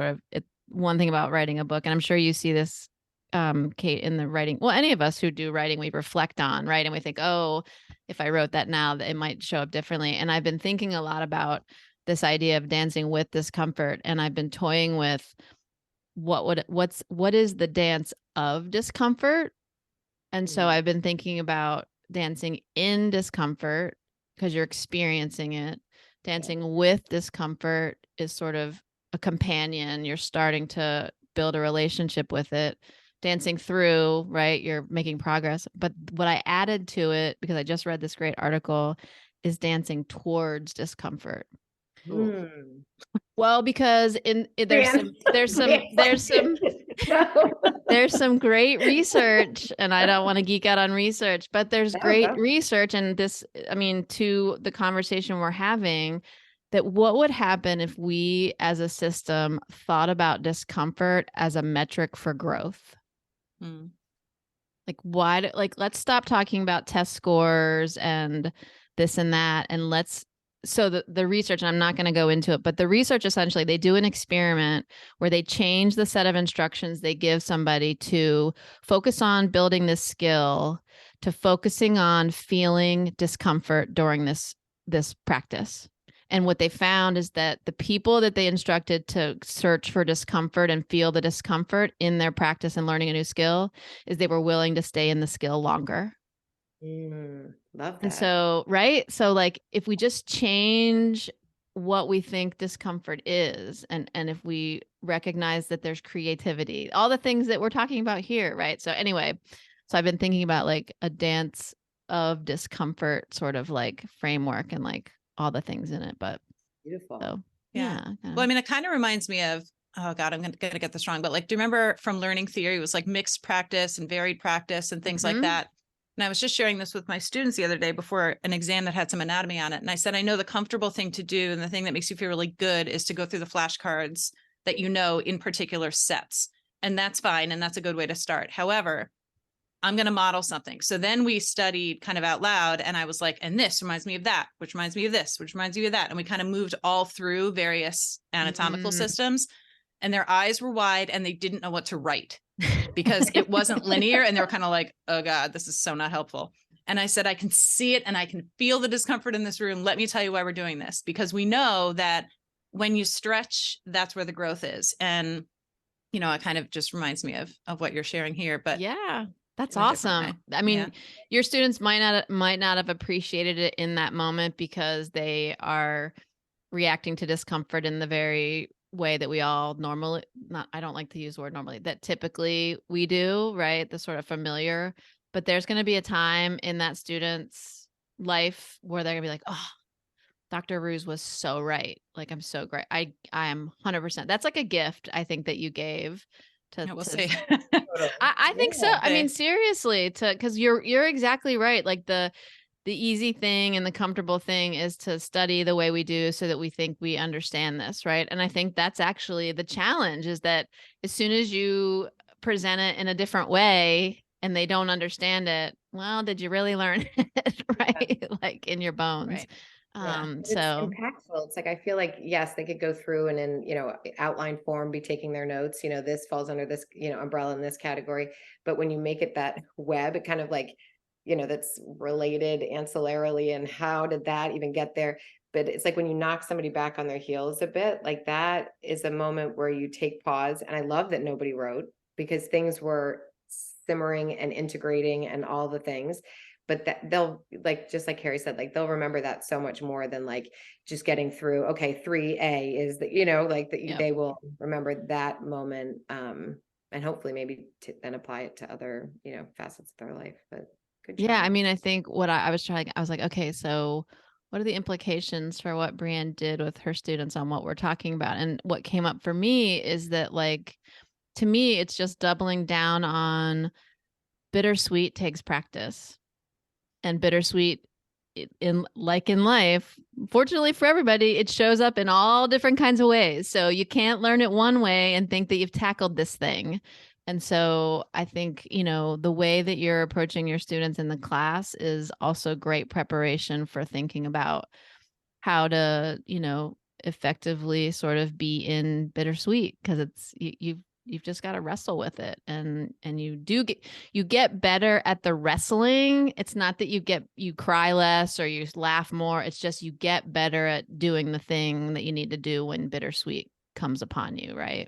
one thing about writing a book, and I'm sure you see this, Kate, in the writing. Well, any of us who do writing, we reflect on, right? And we think, oh, if I wrote that now, that it might show up differently. And I've been thinking a lot about this idea of dancing with discomfort, and I've been toying with what is the dance of discomfort. And so I've been thinking about dancing in discomfort because you're experiencing it. Dancing with discomfort is sort of a companion. You're starting to build a relationship with it. Dancing through, right? You're making progress. But what I added to it, because I just read this great article, is dancing towards discomfort. Well, because there's some great research, and I don't want to geek out on research, but there's great research, and to the conversation we're having, that what would happen if we as a system thought about discomfort as a metric for growth? Let's stop talking about test scores and this and that, and so the research, and I'm not going to go into it, but the research, essentially, they do an experiment where they change the set of instructions they give somebody to focus on building this skill to focusing on feeling discomfort during this practice. And what they found is that the people that they instructed to search for discomfort and feel the discomfort in their practice and learning a new skill is they were willing to stay in the skill longer. Love that. And so, right? So like if we just change what we think discomfort is, and if we recognize that there's creativity, all the things that we're talking about here, right? So anyway, I've been thinking about like a dance of discomfort sort of like framework and like all the things in it, but beautiful. So, yeah. Well, it kind of reminds me of, oh God, I'm going to get this wrong, but like, do you remember from learning theory, it was like mixed practice and varied practice and things like that. And I was just sharing this with my students the other day before an exam that had some anatomy on it. And I said, I know the comfortable thing to do and the thing that makes you feel really good is to go through the flashcards that in particular sets. And that's fine. And that's a good way to start. However, I'm going to model something. So then we studied kind of out loud, and I was like, and this reminds me of that, which reminds me of this, which reminds me of that. And we kind of moved all through various anatomical systems, and their eyes were wide and they didn't know what to write because it wasn't linear. And they were kind of like, oh God, this is so not helpful. And I said, I can see it and I can feel the discomfort in this room. Let me tell you why we're doing this, because we know that when you stretch, that's where the growth is. And, you know, it kind of just reminds me of what you're sharing here, but yeah, that's in a different awesome. way. I mean, Yeah. your students might not have appreciated it in that moment because they are reacting to discomfort in the very way that we all normally, not, I don't like to use the word normally, that typically we do, right? The sort of familiar, but there's going to be a time in that student's life where they're gonna be like, oh, Dr. Roos was so right. Like, I'm so great. I am 100%. That's like a gift, I think, that you gave to, Yeah, we'll to see. Totally. I think so. Yeah. I mean, seriously, because you're exactly right. Like the easy thing and the comfortable thing is to study the way we do so that we think we understand this, right? And I think that's actually the challenge, is that as soon as you present it in a different way and they don't understand it, well, did you really learn it, right? Like in your bones. Right. Yeah, it's So impactful. It's like, I feel like, yes, they could go through and in, outline form, be taking their notes, this falls under this, umbrella in this category. But when you make it that web, it kind of like, that's related ancillarily, and how did that even get there? But it's like when you knock somebody back on their heels a bit, like that is a moment where you take pause. And I love that nobody wrote, because things were simmering and integrating and all the things. But that they'll, like, just like Carey said, like they'll remember that so much more than like just getting through, okay, 3A is the, like that. yep. They will remember that moment, and hopefully maybe to then apply it to other, facets of their life. But good job. Yeah, I mean, I think what I was like, okay, so what are the implications for what Brianne did with her students on what we're talking about? And what came up for me is that, like, to me, it's just doubling down on bittersweet takes practice. And bittersweet, in life, fortunately for everybody, it shows up in all different kinds of ways. So you can't learn it one way and think that you've tackled this thing. And so I think, the way that you're approaching your students in the class is also great preparation for thinking about how to, effectively sort of be in bittersweet, because it's you've just got to wrestle with it, and you get better at the wrestling. It's not that you cry less or you laugh more. It's just you get better at doing the thing that you need to do when bittersweet comes upon you, right?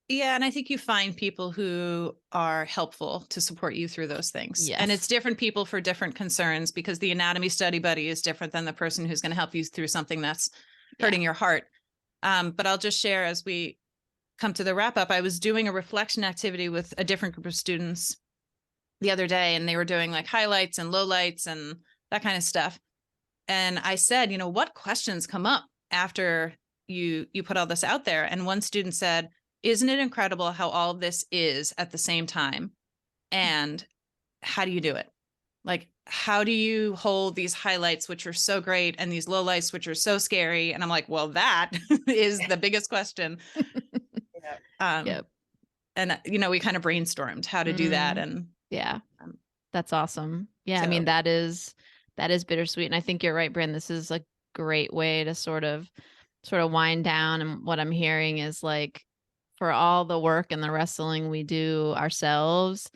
Yeah. And I think you find people who are helpful to support you through those things. Yes. And it's different people for different concerns, because the anatomy study buddy is different than the person who's going to help you through something that's hurting your heart. But I'll just share, as we come to the wrap up, I was doing a reflection activity with a different group of students the other day, and they were doing like highlights and lowlights and that kind of stuff. And I said, what questions come up after you put all this out there? And one student said, isn't it incredible how all of this is at the same time? And how do you do it? Like, how do you hold these highlights, which are so great, and these lowlights, which are so scary? And I'm like, well, that is the biggest question. Yep. And, we kind of brainstormed how to do that. And yeah, that's awesome. Yeah. I so- mean, that is bittersweet. And I think you're right, Bryn. This is a great way to sort of wind down. And what I'm hearing is, like, for all the work and the wrestling we do ourselves,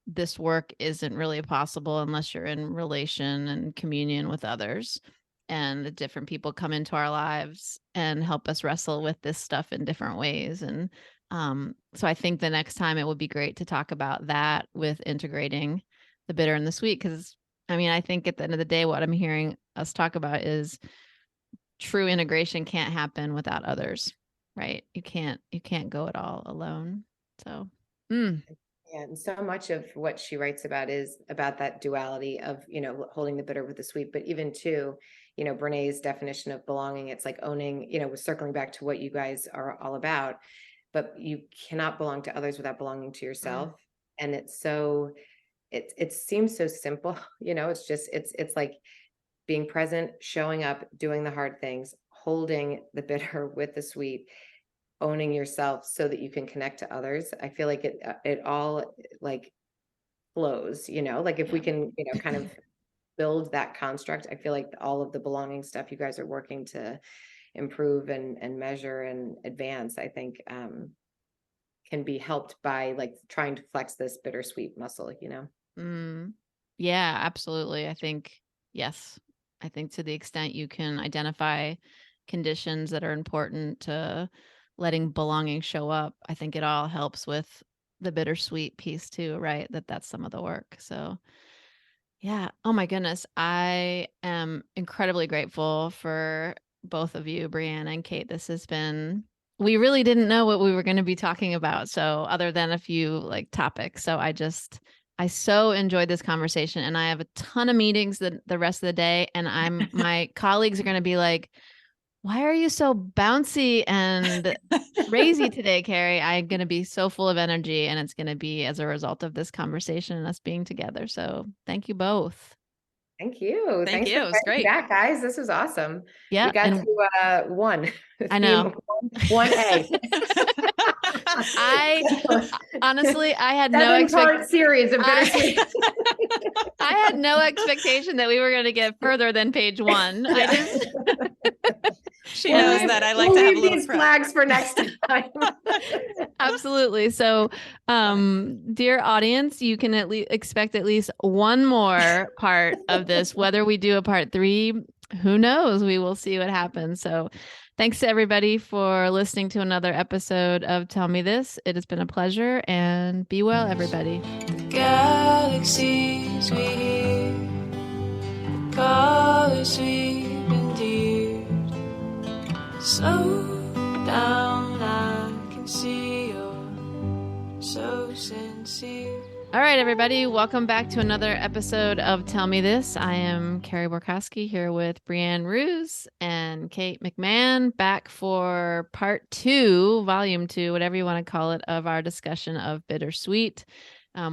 this work isn't really possible unless you're in relation and communion with others. And the different people come into our lives and help us wrestle with this stuff in different ways. And so I think the next time it would be great to talk about that with integrating the bitter and the sweet. Because I mean, I think at the end of the day, what I'm hearing us talk about is true integration can't happen without others, right? You can't go it all alone. So Yeah, and so much of what she writes about is about that duality of, holding the bitter with the sweet. But even too, Brené's definition of belonging, it's like owning, circling back to what you guys are all about, but you cannot belong to others without belonging to yourself. And it's so, it seems so simple, it's just, it's like being present, showing up, doing the hard things, holding the bitter with the sweet, owning yourself so that you can connect to others. I feel like it all like flows, like if we can, kind of build that construct, I feel like all of the belonging stuff you guys are working to improve and measure and advance, I think, can be helped by like trying to flex this bittersweet muscle, Yeah, absolutely. I think, yes. I think to the extent you can identify conditions that are important to letting belonging show up. I think it all helps with the bittersweet piece too, right? That's some of the work. So yeah. Oh my goodness. I am incredibly grateful for both of you, Brianne and Kate. This has been, we really didn't know what we were going to be talking about. So other than a few like topics. So I so enjoyed this conversation, and I have a ton of meetings the rest of the day. And my colleagues are going to be like, why are you so bouncy and crazy today, Carey? I'm going to be so full of energy, and it's going to be as a result of this conversation and us being together. So thank you both. Thank you. Thank Thanks you. for It was coming great. back, guys. This was awesome. Yeah. We got to one. I know. One A. Honestly, I had no 7-part series of bittersweet. I had no expectation that we were going to get further than page 1. Yeah. She knows that I like to have a little these prep. flags for next time. Absolutely. So, dear audience, you can expect at least one more part of this. Whether we do a part 3, who knows? We will see what happens. So, thanks to everybody for listening to another episode of Tell Me This. It has been a pleasure, and be well, everybody. Galaxies we hear, colors we've endeared. Slow down, I can see you're so sincere. All right, everybody, welcome back to another episode of Tell Me This. I am Carey Borkoski here with Brianne Roos and Kate McMahon, back for part 2, volume 2, whatever you want to call it, of our discussion of Bittersweet.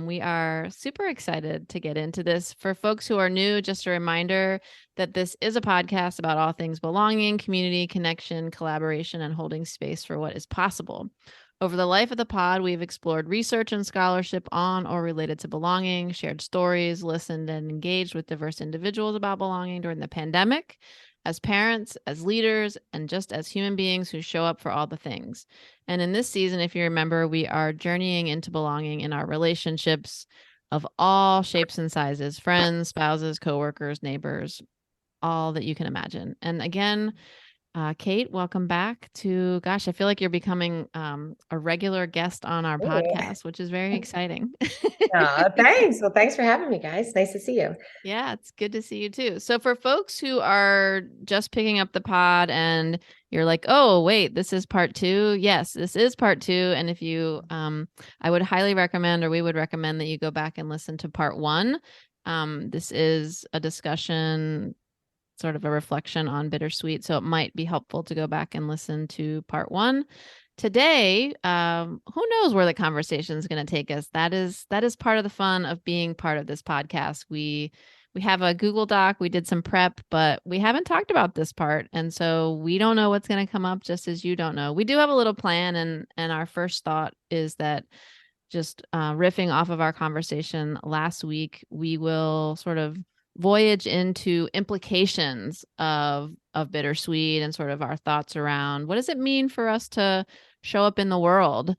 We are super excited to get into this. For folks who are new, just a reminder that this is a podcast about all things belonging, community, connection, collaboration, and holding space for what is possible. Over the life of the pod, we've explored research and scholarship on or related to belonging, shared stories, listened and engaged with diverse individuals about belonging during the pandemic, as parents, as leaders, and just as human beings who show up for all the things. And in this season, if you remember, we are journeying into belonging in our relationships of all shapes and sizes, friends, spouses, coworkers, neighbors, all that you can imagine. And again, Kate, welcome back to, gosh, I feel like you're becoming a regular guest on our podcast, which is very exciting. Thanks. Well, thanks for having me, guys. Nice to see you. Yeah, it's good to see you too. So for folks who are just picking up the pod and you're like, oh, wait, this is part 2. Yes, this is part 2. And if you, I would highly recommend, or we would recommend that you go back and listen to part 1. This is a discussion, sort of a reflection on Bittersweet. So it might be helpful to go back and listen to part 1. Today, who knows where the conversation is going to take us? That is part of the fun of being part of this podcast. We have a Google Doc. We did some prep, but we haven't talked about this part. And so we don't know what's going to come up, just as you don't know. We do have a little plan. And our first thought is that, just riffing off of our conversation last week, we will sort of voyage into implications of Bittersweet and sort of our thoughts around what does it mean for us to show up in the world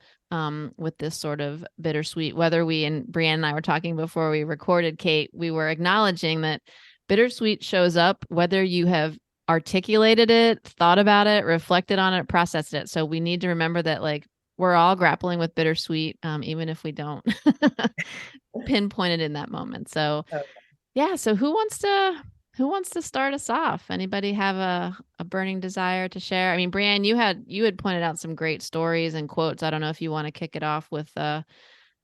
with this sort of bittersweet. Whether we, and Brianne and I were talking before we recorded, Kate, we were acknowledging that bittersweet shows up whether you have articulated it, thought about it, reflected on it, processed it. So we need to remember that, like, we're all grappling with bittersweet, even if we don't pinpoint it in that moment. So yeah. So who wants to start us off? Anybody have a burning desire to share? I mean, Brianne, you had pointed out some great stories and quotes. I don't know if you want to kick it off with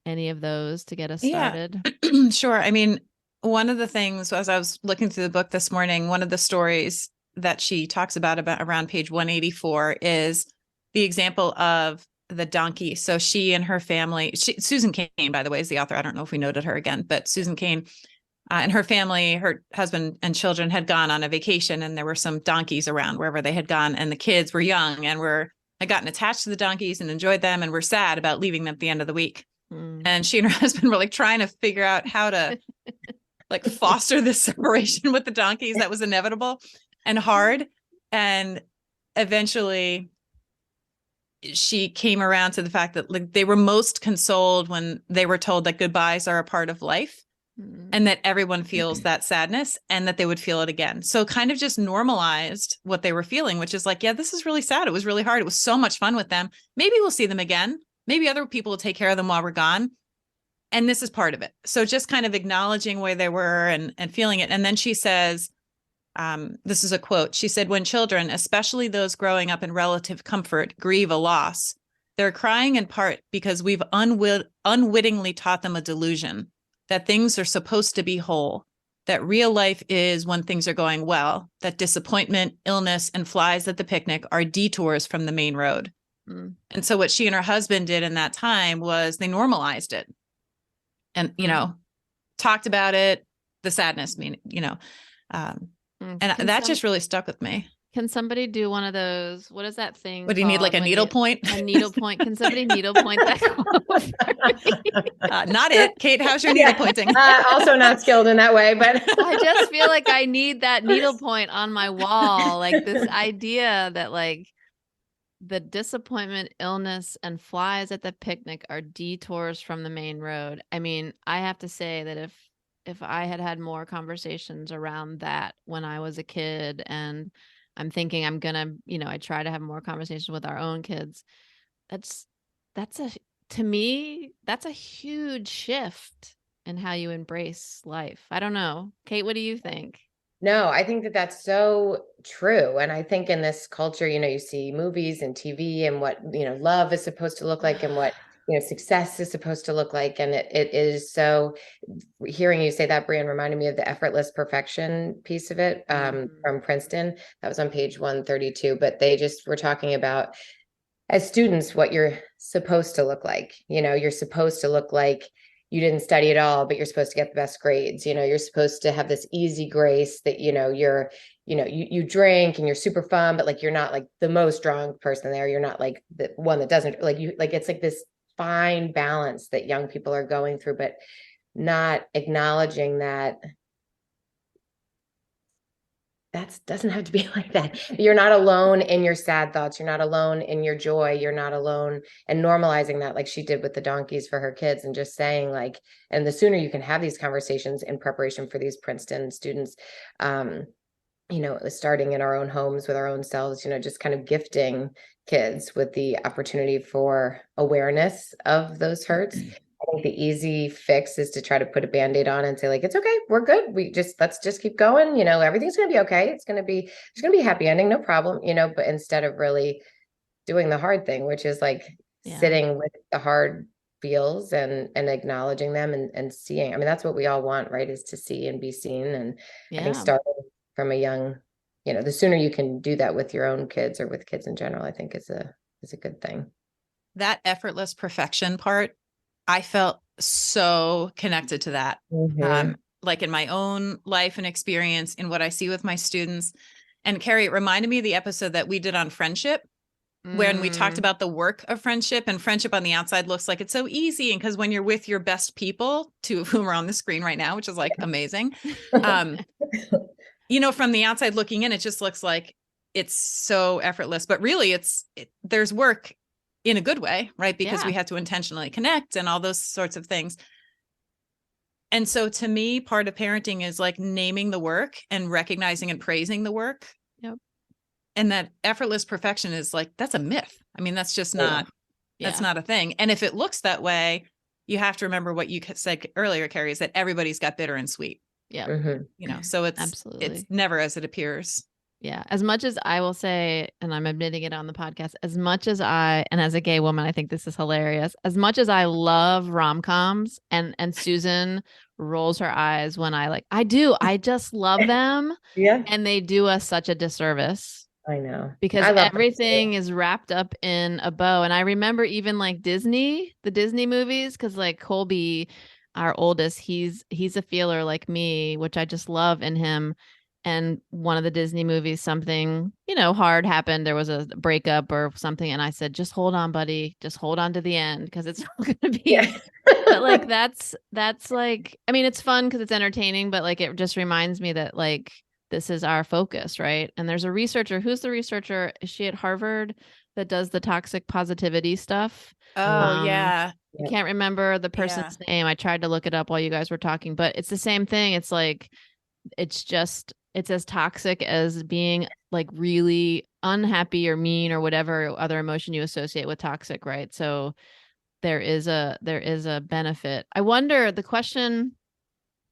any of those to get us started. Yeah. Sure. I mean, one of the things, as I was looking through the book this morning, one of the stories that she talks about around page 184 is the example of the donkey. So she and her family, Susan Cain, by the way, is the author. I don't know if we noted her again, but Susan Cain and her family, her husband and children had gone on a vacation, and there were some donkeys around wherever they had gone. And the kids were young and had gotten attached to the donkeys and enjoyed them and were sad about leaving them at the end of the week. And she and her husband were like trying to figure out how to like foster this separation with the donkeys that was inevitable and hard. And eventually she came around to the fact that, like, they were most consoled when they were told that goodbyes are a part of life. and that everyone feels that sadness and that they would feel it again. So kind of just normalized what they were feeling, which is like, yeah, this is really sad. It was really hard. It was so much fun with them. Maybe we'll see them again. Maybe other people will take care of them while we're gone. And this is part of it. So just kind of acknowledging where they were and feeling it. And then she says, this is a quote. She said, when children, especially those growing up in relative comfort, grieve a loss, they're crying in part because we've unwittingly taught them a delusion that things are supposed to be whole, that real life is when things are going well, that disappointment, illness, and flies at the picnic are detours from the main road. Mm. And so what she and her husband did in that time was they normalized it and, talked about it, the sadness, and that just really stuck with me. Can somebody do one of those? What is that thing? What do you need, like a needlepoint? A needlepoint. Can somebody needlepoint that? Not it. Kate, how's your needlepointing? Also not skilled in that way, but I just feel like I need that needlepoint on my wall. Like this idea that like the disappointment, illness, and flies at the picnic are detours from the main road. I mean, I have to say that if I had more conversations around that when I was a kid, and I'm thinking I'm gonna, I try to have more conversations with our own kids. To me, that's a huge shift in how you embrace life. I don't know. Kate, what do you think? No, I think that that's so true. And I think in this culture, you see movies and TV and what, love is supposed to look like and what, success is supposed to look like. And it is so, hearing you say that, Brianne, reminded me of the effortless perfection piece of it from Princeton. That was on page 132, but they just were talking about as students, what you're supposed to look like. You're supposed to look like you didn't study at all, but you're supposed to get the best grades. You're supposed to have this easy grace that, you drink and you're super fun, but like, you're not like the most drunk person there. You're not like the one that doesn't it's like this fine balance that young people are going through, but not acknowledging that doesn't have to be like that. You're not alone in your sad thoughts. You're not alone in your joy. You're not alone, and normalizing that, like she did with the donkeys for her kids, and just saying like, and the sooner you can have these conversations in preparation for these Princeton students, starting in our own homes with our own selves, just kind of gifting kids with the opportunity for awareness of those hurts. I think the easy fix is to try to put a Band-Aid on and say like, it's okay, we're good. Let's just keep going. Everything's going to be okay. There's going to be a happy ending, no problem, but instead of really doing the hard thing, which is like sitting with the hard feels and acknowledging them and seeing, that's what we all want, right? Is to see and be seen. And I think starting from a young, the sooner you can do that with your own kids or with kids in general, I think is a good thing. That effortless perfection part, I felt so connected to that, like in my own life and experience, in what I see with my students. And Carey, it reminded me of the episode that we did on friendship, when we talked about the work of friendship, and friendship on the outside looks like it's so easy. And because when you're with your best people, two of whom are on the screen right now, which is like amazing, from the outside looking in, it just looks like it's so effortless, but really there's work in a good way, right? Because we have to intentionally connect and all those sorts of things. And so to me, part of parenting is like naming the work and recognizing and praising the work. Yep. And that effortless perfection is like, that's a myth. That's just not, that's not a thing. And if it looks that way, you have to remember what you said earlier, Carey, is that everybody's got bitter and sweet. Yeah. So it's absolutely, it's never as it appears. Yeah. As much as I will say, and I'm admitting it on the podcast, as much as and as a gay woman, I think this is hilarious. As much as I love rom-coms and Susan rolls her eyes when I just love them. Yeah. And they do us such a disservice. I know. Because everything is wrapped up in a bow. And I remember even like the Disney movies, because like Colby, our oldest, he's a feeler like me, which I just love in him. And one of the Disney movies, something, hard happened. There was a breakup or something. And I said, just hold on, buddy. Just hold on to the end, because it's going to be. Yeah. But like, that's like, it's fun because it's entertaining, but like, it just reminds me that like, this is our focus, right? And there's a researcher. Who's the researcher? Is she at Harvard that does the toxic positivity stuff? Oh, Um, yeah. I can't remember the person's name. I tried to look it up while you guys were talking, but it's the same thing. It's like, it's as toxic as being like really unhappy or mean or whatever other emotion you associate with toxic, right? So there is a benefit. I wonder, the question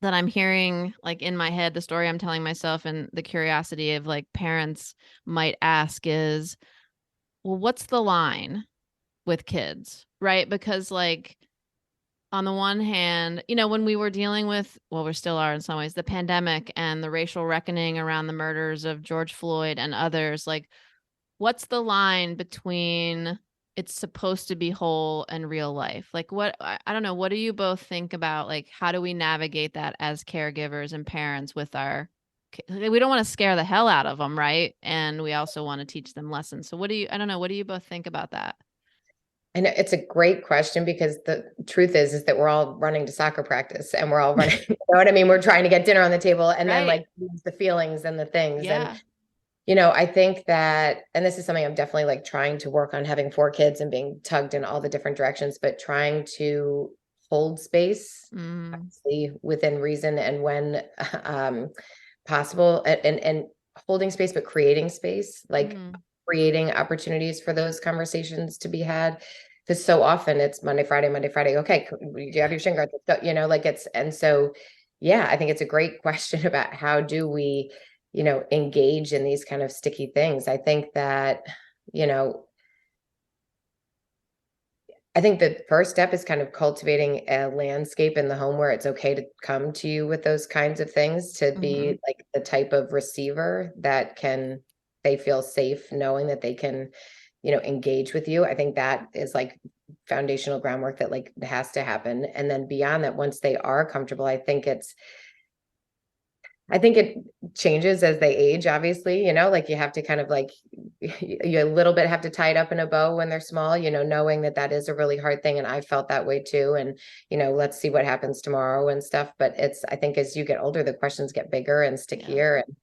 that I'm hearing like in my head, the story I'm telling myself and the curiosity of like parents might ask is, well, what's the line with kids, right? Because like on the one hand, when we were dealing with, well, we still are in some ways, the pandemic and the racial reckoning around the murders of George Floyd and others, like what's the line between it's supposed to be whole and real life? Like what, I don't know, what do you both think about like how do we navigate that as caregivers and parents with our we don't want to scare the hell out of them, right? And we also want to teach them lessons. So I don't know, what do you both think about that? I know it's a great question because the truth is that we're all running to soccer practice and we're all running, you know what I mean? We're trying to get dinner on the table and then Right. like the feelings and the things. And, Yeah. I think that, and this is something I'm definitely like trying to work on, having 4 kids and being tugged in all the different directions, but trying to hold space, Mm, obviously, within reason and when possible, and holding space, but creating space, like mhm. creating opportunities for those conversations to be had. Because so often it's Monday, Friday, Monday, Friday. Okay, you have your shin guards, like and so, yeah, I think it's a great question about how do we, engage in these kind of sticky things. I think that, you know, I think the first step is kind of cultivating a landscape in the home where it's okay to come to you with those kinds of things, to be Mhm. like the type of receiver that they feel safe knowing that they can, engage with you. I think that is like foundational groundwork that like has to happen. And then beyond that, once they are comfortable, I think it changes as they age, obviously, like you have to kind of like, you a little bit have to tie it up in a bow when they're small, knowing that that is a really hard thing. And I felt that way too. And, let's see what happens tomorrow and stuff. But I think as you get older, the questions get bigger and Yeah. stickier. And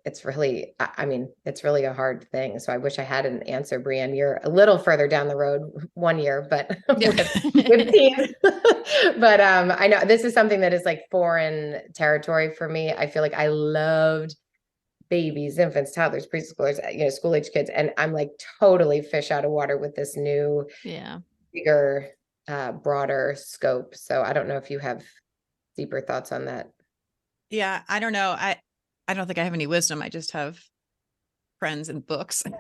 it's really, I mean, it's really a hard thing. So I wish I had an answer, Brianne. You're a little further down the road 1 year, but with teams. But I know this is something that is like foreign territory for me. I feel like I loved babies, infants, toddlers, preschoolers, school age kids, and I'm like totally fish out of water with this new, Yeah. bigger, broader scope. So I don't know if you have deeper thoughts on that. Yeah, I don't know. I don't think I have any wisdom. I just have friends and books and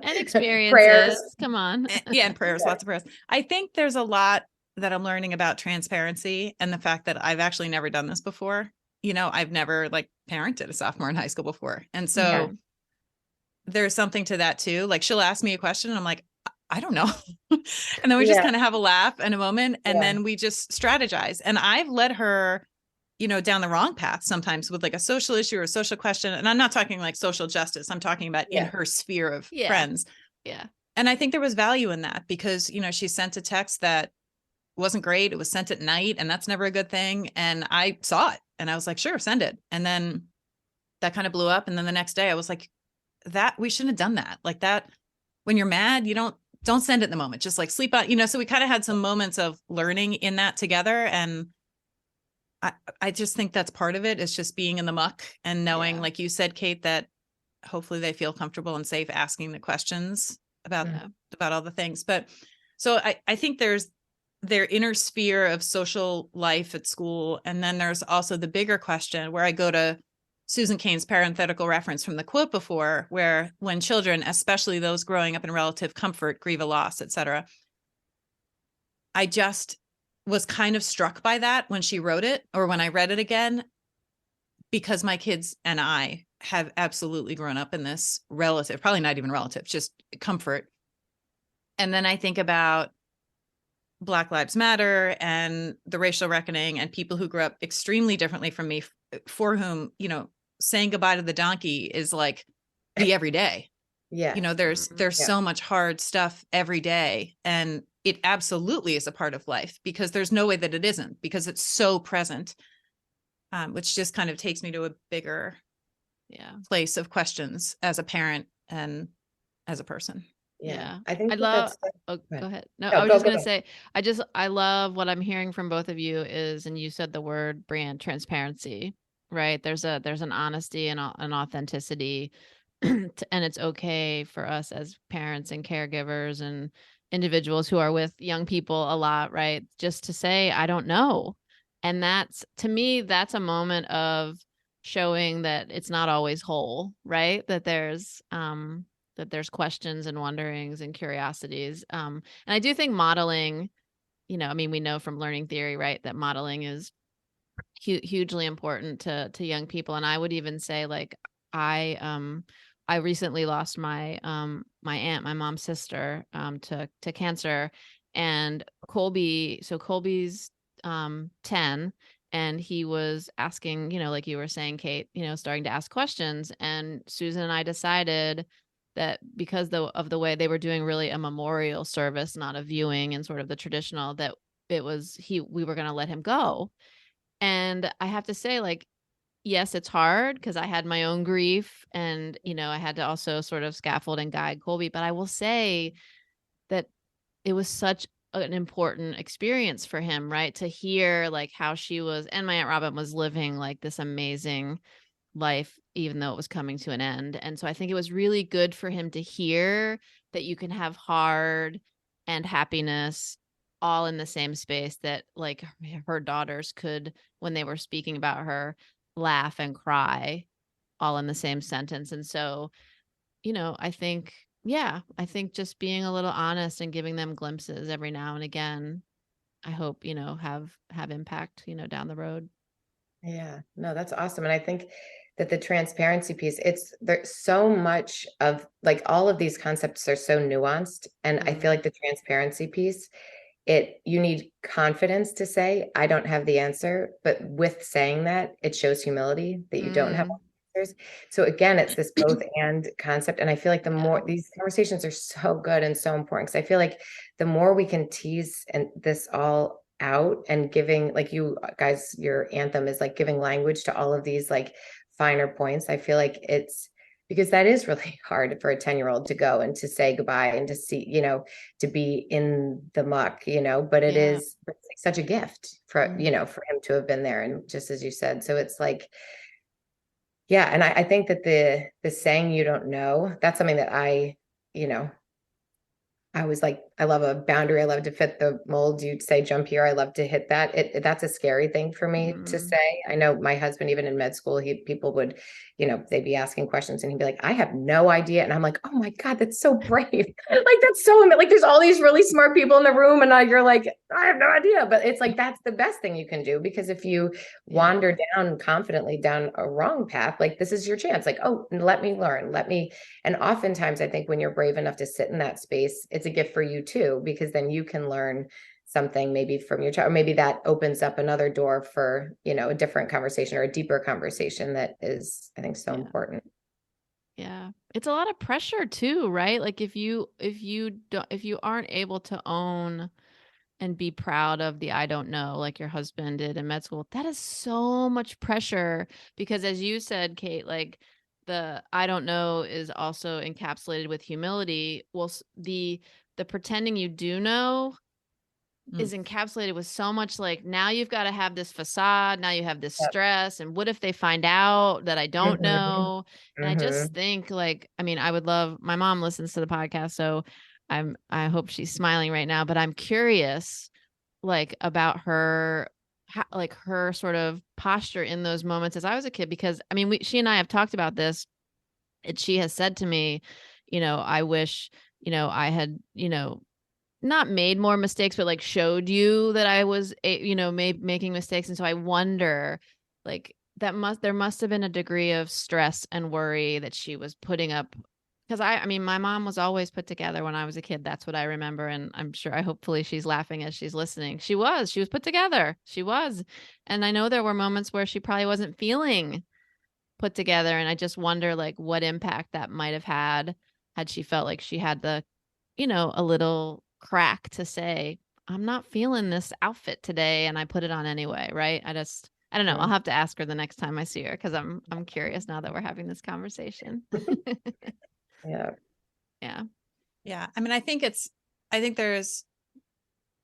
And experiences. Prayers. Come on. yeah, and prayers, lots of prayers. I think there's a lot that I'm learning about transparency and the fact that I've actually never done this before. I've never like parented a sophomore in high school before. And so there's something to that too. Like she'll ask me a question and I'm like, I don't know. And then we just Yeah. kind of have a laugh and a moment and Yeah. then we just strategize. And I've led her, down the wrong path sometimes with like a social issue or a social question. And I'm not talking like social justice. I'm talking about in her sphere of Yeah. friends. Yeah. And I think there was value in that because, she sent a text that wasn't great. It was sent at night and that's never a good thing. And I saw it and I was like, sure, send it. And then that kind of blew up. And then the next day I was like, that we shouldn't have done that. Like that, when you're mad, you don't send it in the moment, just like sleep on, so we kind of had some moments of learning in that together. And I just think that's part of it is just being in the muck and knowing, like you said, Kate, that hopefully they feel comfortable and safe asking the questions about all the things. But so I think there's their inner sphere of social life at school. And then there's also the bigger question where I go to Susan Cain's parenthetical reference from the quote before, where when children, especially those growing up in relative comfort, grieve a loss, etc. I just was kind of struck by that when she wrote it or when I read it again, because my kids and I have absolutely grown up in this relative, probably not even relative, just comfort. And then I think about Black Lives Matter and the racial reckoning and people who grew up extremely differently from me, for whom, saying goodbye to the donkey is like the everyday. Yeah. There's Yeah. so much hard stuff every day. And it absolutely is a part of life because there's no way that it isn't, because it's so present, which just kind of takes me to a bigger place of questions as a parent and as a person. Yeah. I think I that love, that's oh, go go ahead. ahead. No, No, I was go just go going to go. say, I love what I'm hearing from both of you is, and you said the word, Brianne, transparency, right? There's an honesty and an authenticity and it's okay for us as parents and caregivers and individuals who are with young people a lot, right? Just to say, I don't know. And that's, to me, that's a moment of showing that it's not always whole, right? That there's questions and wonderings and curiosities. And I do think modeling, I mean, we know from learning theory, right, that modeling is hugely important to young people. And I would even say, like, I recently lost my aunt, my mom's sister, to cancer. And Colby's 10, and he was asking, like you were saying, Kate, starting to ask questions. And Susan and I decided that because of the way they were doing really a memorial service, not a viewing and sort of the traditional, that we were going to let him go. And I have to say, like, yes, it's hard because I had my own grief and, I had to also sort of scaffold and guide Colby. But I will say that it was such an important experience for him, right? To hear like how she was, and my Aunt Robin was living like this amazing life, even though it was coming to an end. And so I think it was really good for him to hear that you can have hard and happiness all in the same space, that like her daughters could, when they were speaking about her, laugh and cry all in the same sentence. And so, I think just being a little honest and giving them glimpses every now and again, I hope, have impact, down the road. Yeah, no, that's awesome. And I think that the transparency piece, there's so much of like all of these concepts are so nuanced. And I feel like the transparency piece, you need confidence to say, I don't have the answer. But with saying that, it shows humility that you don't have all the answers. So again, it's this both and concept. And I feel like the more these conversations are so good and so important, because I feel like the more we can tease and this all out and giving, like you guys, your anthem is like giving language to all of these like finer points. I feel like it's because that is really hard for a 10-year-old to go and to say goodbye and to see, to be in the muck, but it's like such a gift for, for him to have been there. And just as you said, so it's like, yeah. And I think that the saying, you don't know, that's something that I was like, I love a boundary. I love to fit the mold. You'd say jump here. I love to hit that. That's a scary thing for me to say. I know my husband, even in med school, people would, they'd be asking questions and he'd be like, I have no idea. And I'm like, oh my God, that's so brave. Like, that's so, like, there's all these really smart people in the room. And you're like, I have no idea. But it's like, that's the best thing you can do, because if you wander down confidently down a wrong path, like this is your chance. Like, oh, let me learn. And oftentimes I think when you're brave enough to sit in that space, it's a gift for you too, because then you can learn something maybe from your child, or maybe that opens up another door for, a different conversation or a deeper conversation that is, I think, so important. Yeah. It's a lot of pressure too, right? Like if you aren't able to own and be proud of the I don't know, like your husband did in med school, that is so much pressure, because as you said, Kate, like the I don't know is also encapsulated with humility. Well, the pretending you do know is encapsulated with so much, like, now you've got to have this facade, now you have this stress, and what if they find out that I don't know? And I just think, like, I mean, I would love, my mom listens to the podcast, so I hope she's smiling right now, but I'm curious, like, about her, like her sort of posture in those moments as I was a kid, because I mean, she and I have talked about this, and she has said to me, I wish, I had, not made more mistakes, but like showed you that I was, making mistakes. And so I wonder, like, there must have been a degree of stress and worry that she was putting up. Because I mean, my mom was always put together when I was a kid. That's what I remember. And I'm sure, hopefully she's laughing as she's listening. She was put together. She was. And I know there were moments where she probably wasn't feeling put together. And I just wonder, like, what impact that might have had she felt like she had a little crack to say, I'm not feeling this outfit today, and I put it on anyway, right? I don't know. I'll have to ask her the next time I see her, because I'm curious now that we're having this conversation. Yeah. Yeah. Yeah. I mean, I think there's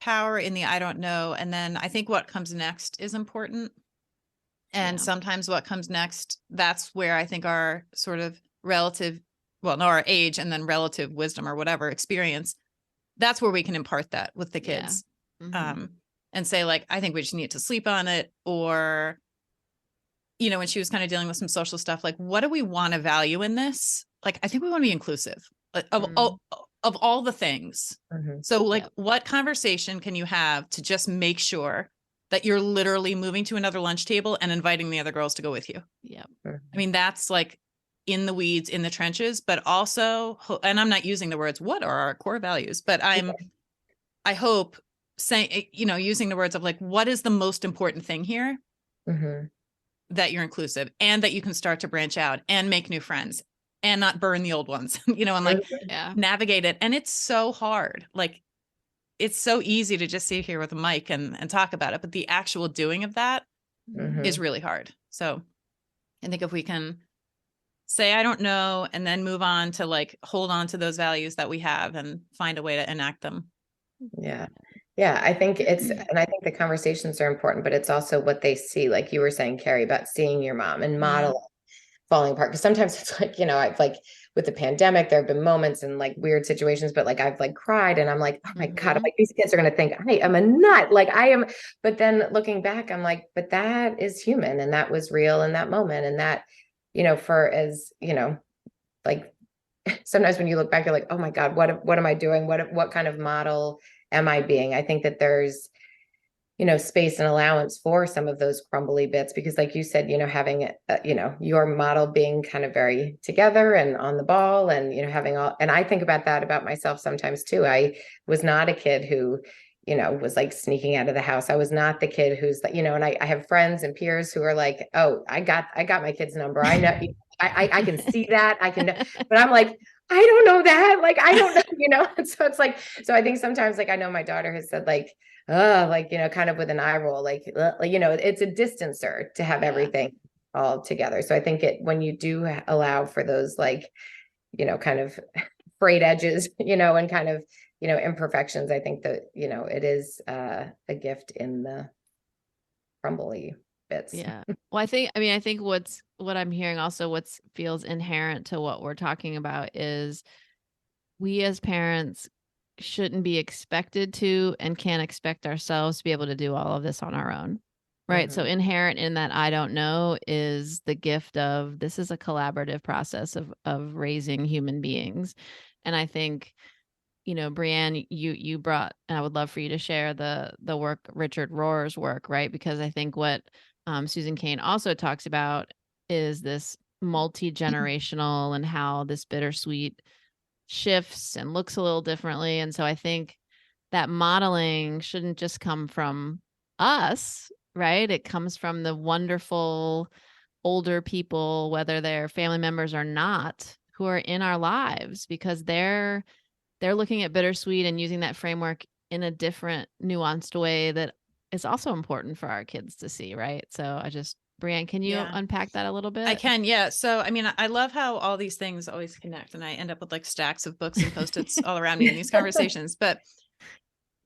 power in the I don't know. And then I think what comes next is important. And Yeah. sometimes what comes next, that's where I think our sort of relative, well, no, our age and then relative wisdom or whatever experience, that's where we can impart that with the Yeah. kids. Mhm. And say like, I think we just need to sleep on it. Or, you know, when she was kind of dealing with some social stuff, like, what do we want to value in this? Like, I think we want to be inclusive of all the things. Mhm. So like, Yep. what conversation can you have to just make sure that you're literally moving to another lunch table and inviting the other girls to go with you? Yep. I mean, that's like in the weeds, in the trenches, but also, and I'm not using the words, what are our core values? But I hope saying, you know, using the words of like, what is the most important thing here? Mhm. That you're inclusive and that you can start to branch out and make new friends and not burn the old ones, you know, and like Yeah. navigate it. And it's so hard. Like, it's so easy to just sit here with a mic and talk about it, but the actual doing of that is Mhm. really hard. So I think if we can say, I don't know, and then move on to like, hold on to those values that we have and find a way to enact them. Yeah. Yeah, I think and I think the conversations are important, but it's also what they see, like you were saying, Carrie, about seeing your mom and modeling falling apart. Because sometimes it's like, I've like with the pandemic, there have been moments and like weird situations, but like I've like cried and I'm like, oh my God, I'm like, these kids are going to think I am a nut. Like I am. But then looking back, I'm like, but that is human and that was real in that moment. And that, for as, like sometimes when you look back, you're like, oh my God, what am I doing? What kind of model am I being? I think that there's, space and allowance for some of those crumbly bits, because like you said, having, your model being kind of very together and on the ball and, having all, and I think about that about myself sometimes too. I was not a kid who, was like sneaking out of the house. I was not the kid who's like, and I have friends and peers who are like, oh, I got my kid's number. I know, I can see that. I can, but I'm like, I don't know that. Like, I don't know, And so it's like, so I think sometimes like, I know my daughter has said like, like, kind of with an eye roll, like, it's a distancer to have everything all together. So I think when you do allow for those, like, kind of frayed edges, and kind of, imperfections, I think that, it is a gift in the crumbly bits. Yeah. Well, I think what I'm hearing also, what feels inherent to what we're talking about is we as parents shouldn't be expected to and can't expect ourselves to be able to do all of this on our own. Right. So inherent in that I don't know is the gift of this is a collaborative process of raising human beings. And I think, Brianne, you brought, and I would love for you to share the work, Richard Rohr's work, right? Because I think what Susan Cain also talks about is this multi-generational and how this bittersweet shifts and looks a little differently. And so I think that modeling shouldn't just come from us, right? It comes from the wonderful older people, whether they're family members or not, who are in our lives, because they're looking at bittersweet and using that framework in a different nuanced way that is also important for our kids to see, right? So Brianne, can you unpack that a little bit? I can, yeah. So, I mean, I love how all these things always connect, and I end up with like stacks of books and Post-its all around me in these conversations. But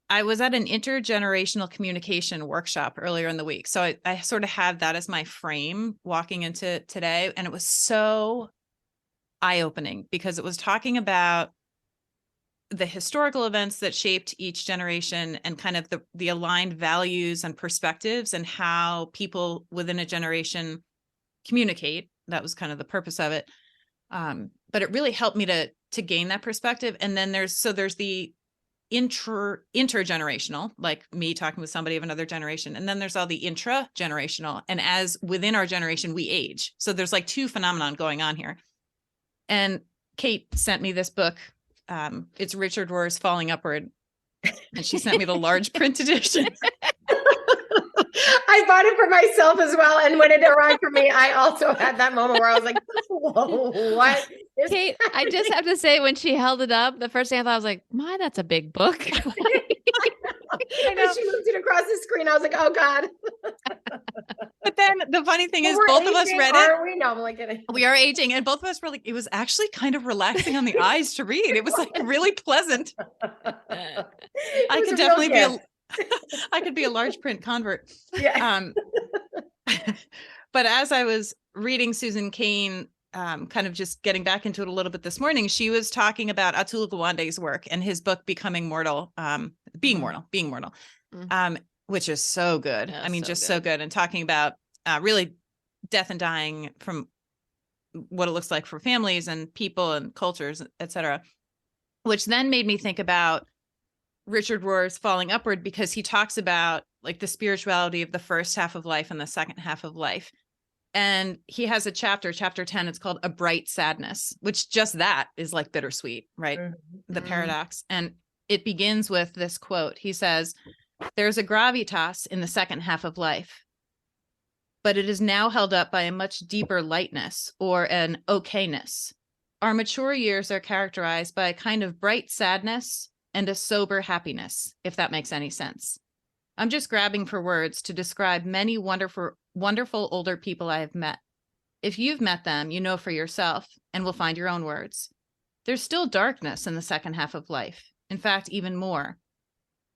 I was at an intergenerational communication workshop earlier in the week. So I sort of have that as my frame walking into today. And it was so eye-opening because it was talking about the historical events that shaped each generation and kind of the aligned values and perspectives and how people within a generation communicate. That was kind of the purpose of it. But it really helped me to gain that perspective. And then there's the intergenerational, like me talking with somebody of another generation. And then there's all the intra-generational. And as within our generation, we age. So there's like two phenomenon going on here. And Kate sent me this book. It's Richard Rohr's Falling Upward. And she sent me the large print edition. I bought it for myself as well. And when it arrived for me, I also had that moment where I was like, whoa, what? Kate, I just have to say, when she held it up, the first thing I thought, I was like, my, that's a big book. I know. She moved it across the screen. I was like, oh God. But then the funny thing Well, is we're both of us aging, read it. are we? No, I'm like kidding. We are aging, and both of us were like, it was actually kind of relaxing on the eyes to read. It was like really pleasant. I could definitely be I could be a large print convert. Yeah. But as I was reading Susan Cain, kind of just getting back into it a little bit this morning, she was talking about Atul Gawande's work and his book, Becoming Mortal, being mortal, which is so good. Yeah, I mean, so just good. so good. And talking about really death and dying from what it looks like for families and people and cultures, et cetera, which then made me think about Richard Rohr's Falling Upward, because he talks about like the spirituality of the first half of life and the second half of life. And he has a chapter 10, it's called A Bright Sadness, which just that is like bittersweet, right? The paradox. And it begins with this quote. He says, "There's a gravitas in the second half of life, but it is now held up by a much deeper lightness or an okayness. Our mature years are characterized by a kind of bright sadness and a sober happiness, if that makes any sense. I'm just grabbing for words to describe many wonderful older people I have met. If you've met them, you know for yourself and will find your own words. There's still darkness in the second half of life. In fact, even more.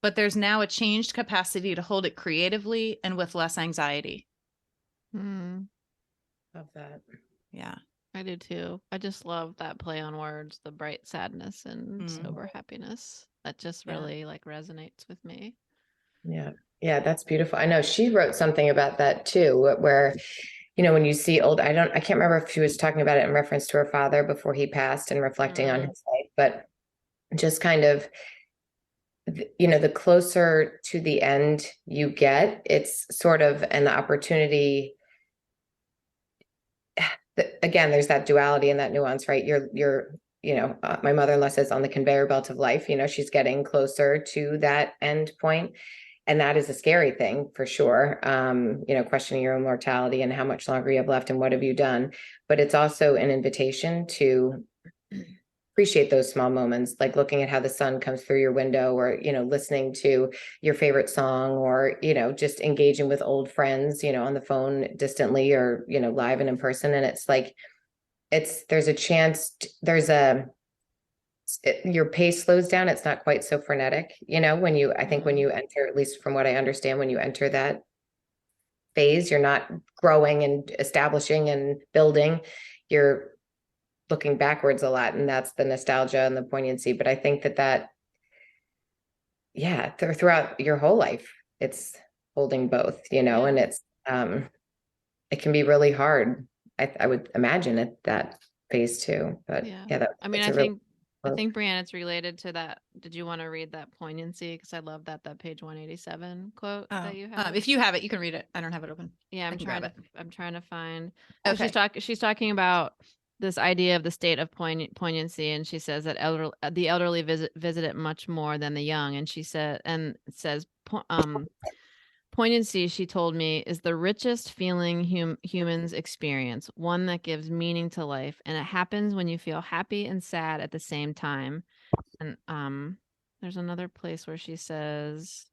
But there's now a changed capacity to hold it creatively and with less anxiety." Love that. Yeah. I do too. I just love that play on words, the bright sadness and sober happiness. That just really like resonates with me. Yeah. Yeah, that's beautiful. I know she wrote something about that too, where, when you see old, I can't remember if she was talking about it in reference to her father before he passed and reflecting on his life, but just kind of, the closer to the end you get, it's sort of an opportunity. Again, there's that duality and that nuance, right? My mother-in-law says on the conveyor belt of life, she's getting closer to that end point. And that is a scary thing for sure. Questioning your own mortality and how much longer you have left and what have you done. But it's also an invitation to appreciate those small moments, like looking at how the sun comes through your window, or, listening to your favorite song, or, just engaging with old friends, on the phone distantly, or, live and in person. And it's like, there's a chance, your pace slows down. It's not quite so frenetic, when you enter, at least from what I understand, when you enter that phase, you're not growing and establishing and building, you're looking backwards a lot. And that's the nostalgia and the poignancy. But I think that throughout your whole life, it's holding both, and it's, it can be really hard. I would imagine at that phase too, but I think, Brianne, it's related to that. Did you want to read that poignancy? Because I love that page 187 quote that you have. If you have it, you can read it. I don't have it open. Yeah, I'm trying to find. Okay. She's talking about this idea of the state of poignancy, and she says that the elderly visit it much more than the young, and she said, and it says, poignancy, she told me, is the richest feeling humans experience, one that gives meaning to life, and it happens when you feel happy and sad at the same time. And there's another place where she says,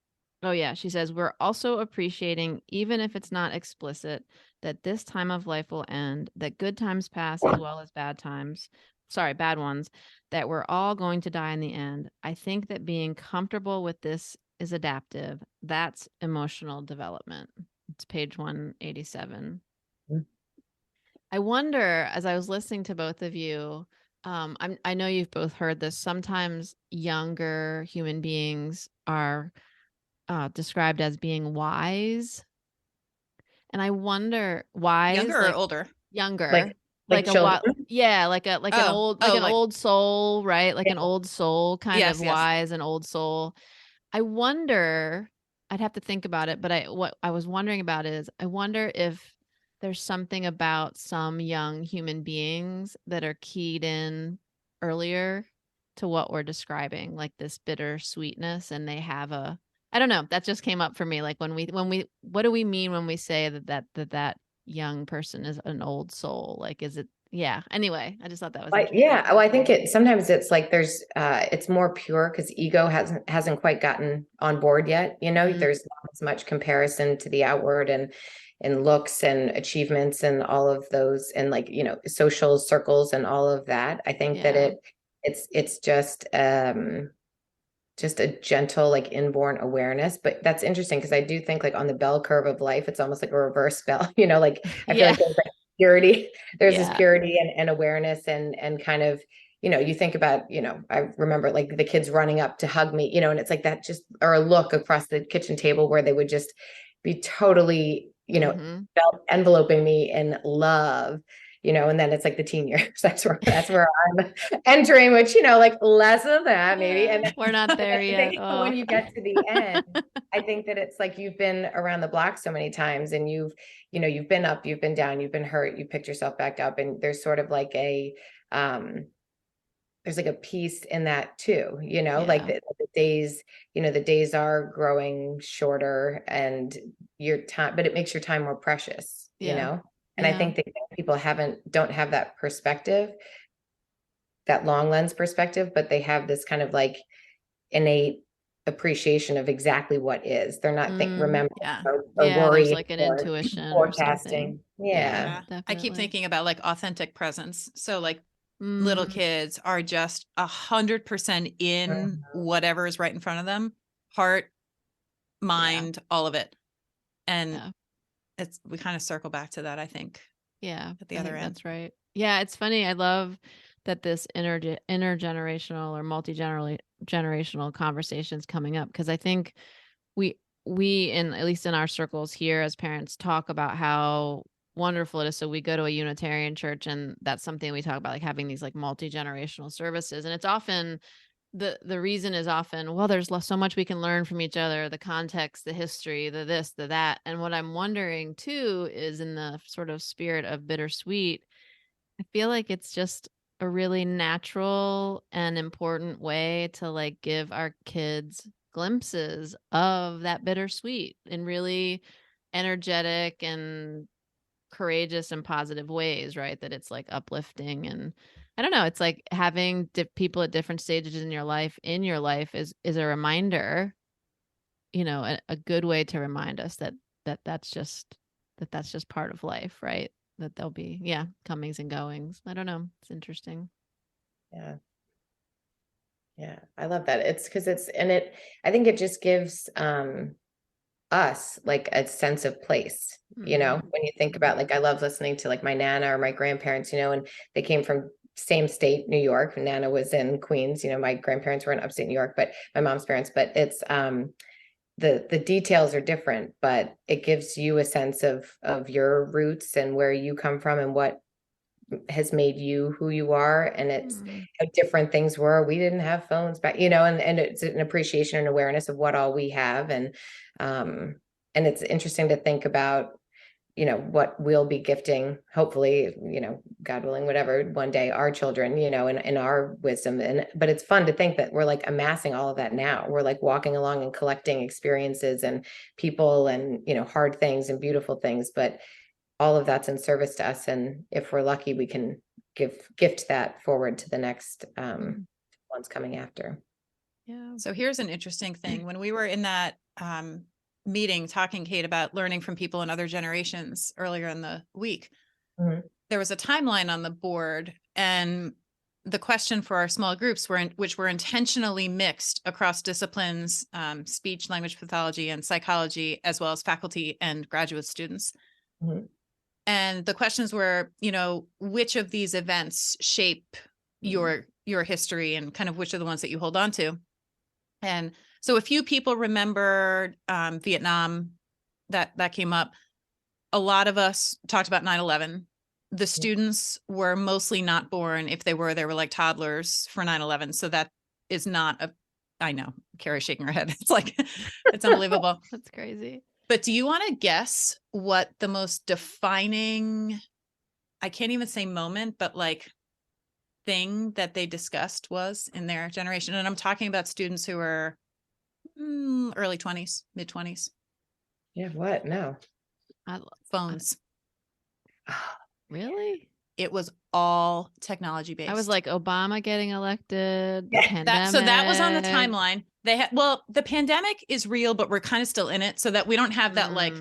she says, we're also appreciating, even if it's not explicit, that this time of life will end, that good times pass as well as bad ones, that we're all going to die in the end. I think that being comfortable with this is adaptive. That's emotional development. It's page 187. I wonder, as I was listening to both of you, I know you've both heard this. Sometimes younger human beings are described as being wise, and I wonder, wise, younger or older? Younger, like a an old soul, right? Like an old soul, kind of wise, an old soul. I wonder, I'd have to think about it, but what I was wondering about is, I wonder if there's something about some young human beings that are keyed in earlier to what we're describing, like this bitter sweetness, and they have I don't know, that just came up for me. Like when we, what do we mean when we say that young person is an old soul? Like, is yeah. Anyway, I just thought that was Like, interesting. yeah. Well, I think sometimes it's like there's it's more pure because ego hasn't quite gotten on board yet. Mhm. There's not as much comparison to the outward and looks and achievements and all of those and like, social circles and all of that. I think that Yeah. it's just a gentle, like inborn awareness. But that's interesting because I do think like on the bell curve of life, it's almost like a reverse bell, like I feel Yeah. like there's like purity, there's this Yeah. purity and awareness and kind of, you think about, I remember like the kids running up to hug me, and it's like that just, or a look across the kitchen table where they would just be totally, Mhm. enveloping me in love. And then it's like the teen years. That's where I'm entering, which, like less of that maybe. And then We're not there I yet. think Oh. when you get to the end, I think that it's like you've been around the block so many times and you've been up, you've been down, you've been hurt, you picked yourself back up. And there's sort of like there's like a piece in that too, like Yeah. the days, the days are growing shorter and your time, but it makes your time more precious, Yeah. And I Yeah. think that people don't have that perspective, that long lens perspective, but they have this kind of like innate appreciation of exactly what is. They're not remembering Yeah. or Yeah. There's worrying like an or intuition or something. forecasting. Yeah. Yeah. I keep Definitely. thinking about like authentic presence. So like little Mhm. kids are just 100% in Mhm. whatever is right in front of them, heart, mind, all of it. And Yeah. we kind of circle back to that, I think, Yeah. at the I other think end. that's right. Yeah. It's funny. I love that this intergenerational or generational conversations coming up because I think we in at least in our circles here as parents talk about how wonderful it is. So we go to a Unitarian church and that's something we talk about, like having these like multi-generational services. And it's often the reason is often, well, there's so much we can learn from each other, the context, the history, the this, the that. And what I'm wondering too is in the sort of spirit of bittersweet, I feel like it's just a really natural and important way to like give our kids glimpses of that bittersweet in really energetic and courageous and positive ways, right? That it's like uplifting and I don't know, it's like having people at different stages in your life is a reminder, a good way to remind us that's just part of life, right? That there'll be, yeah, comings and goings. I don't know. It's interesting. Yeah. Yeah. I love that. It's because I think it just gives us like a sense of place, Mhm. when you think about like I love listening to like my Nana or my grandparents, and they came from same state, New York. Nana was in Queens, my grandparents were in upstate New York, but my mom's parents, but it's the details are different, but it gives you a sense of your roots and where you come from and what has made you who you are. And it's Mm. how different things were. We didn't have phones back, and it's an appreciation and awareness of what all we have. And it's interesting to think about, what we'll be gifting, hopefully, God willing, whatever, one day our children, in our wisdom. But it's fun to think that we're like amassing all of that now. We're like walking along and collecting experiences and people and, hard things and beautiful things, but all of that's in service to us. And if we're lucky, we can gift that forward to the next ones coming after. Yeah. So here's an interesting thing. When we were in that meeting talking, Kate, about learning from people in other generations earlier in the week, there was a timeline on the board, and the question for our small groups which were intentionally mixed across disciplines, speech, language pathology, and psychology, as well as faculty and graduate students. And the questions were, which of these events shape your history and kind of which are the ones that you hold on to. And so a few people remembered Vietnam, that came up. A lot of us talked about 9/11. The students were mostly not born. If they were like toddlers for 9/11. So that is not I know, Carey's shaking her head. It's like, it's unbelievable. That's crazy. But do you want to guess what the most defining, I can't even say moment, but like thing that they discussed was in their generation? And I'm talking about students who were early 20s, mid 20s. Yeah. What? No. Phones. Really? it was all technology based. I was like, Obama getting elected, the Yeah, pandemic. so that was on the timeline. They had, well, the pandemic is real, but we're kind of still in it, so that we don't have that like,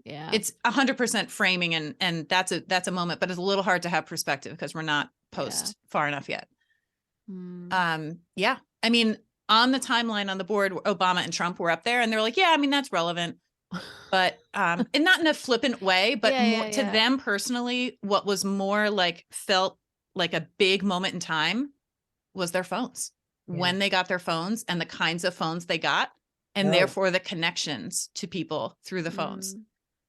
yeah, it's 100% framing, and that's a moment, but it's a little hard to have perspective because we're not post far enough yet. Yeah, I mean, on the timeline on the board, Obama and Trump were up there, and they were like, yeah, I mean, that's relevant, but and not in a flippant way, but more to them personally, what was more like felt like a big moment in time was their phones. When they got their phones and the kinds of phones they got, and therefore the connections to people through the phones.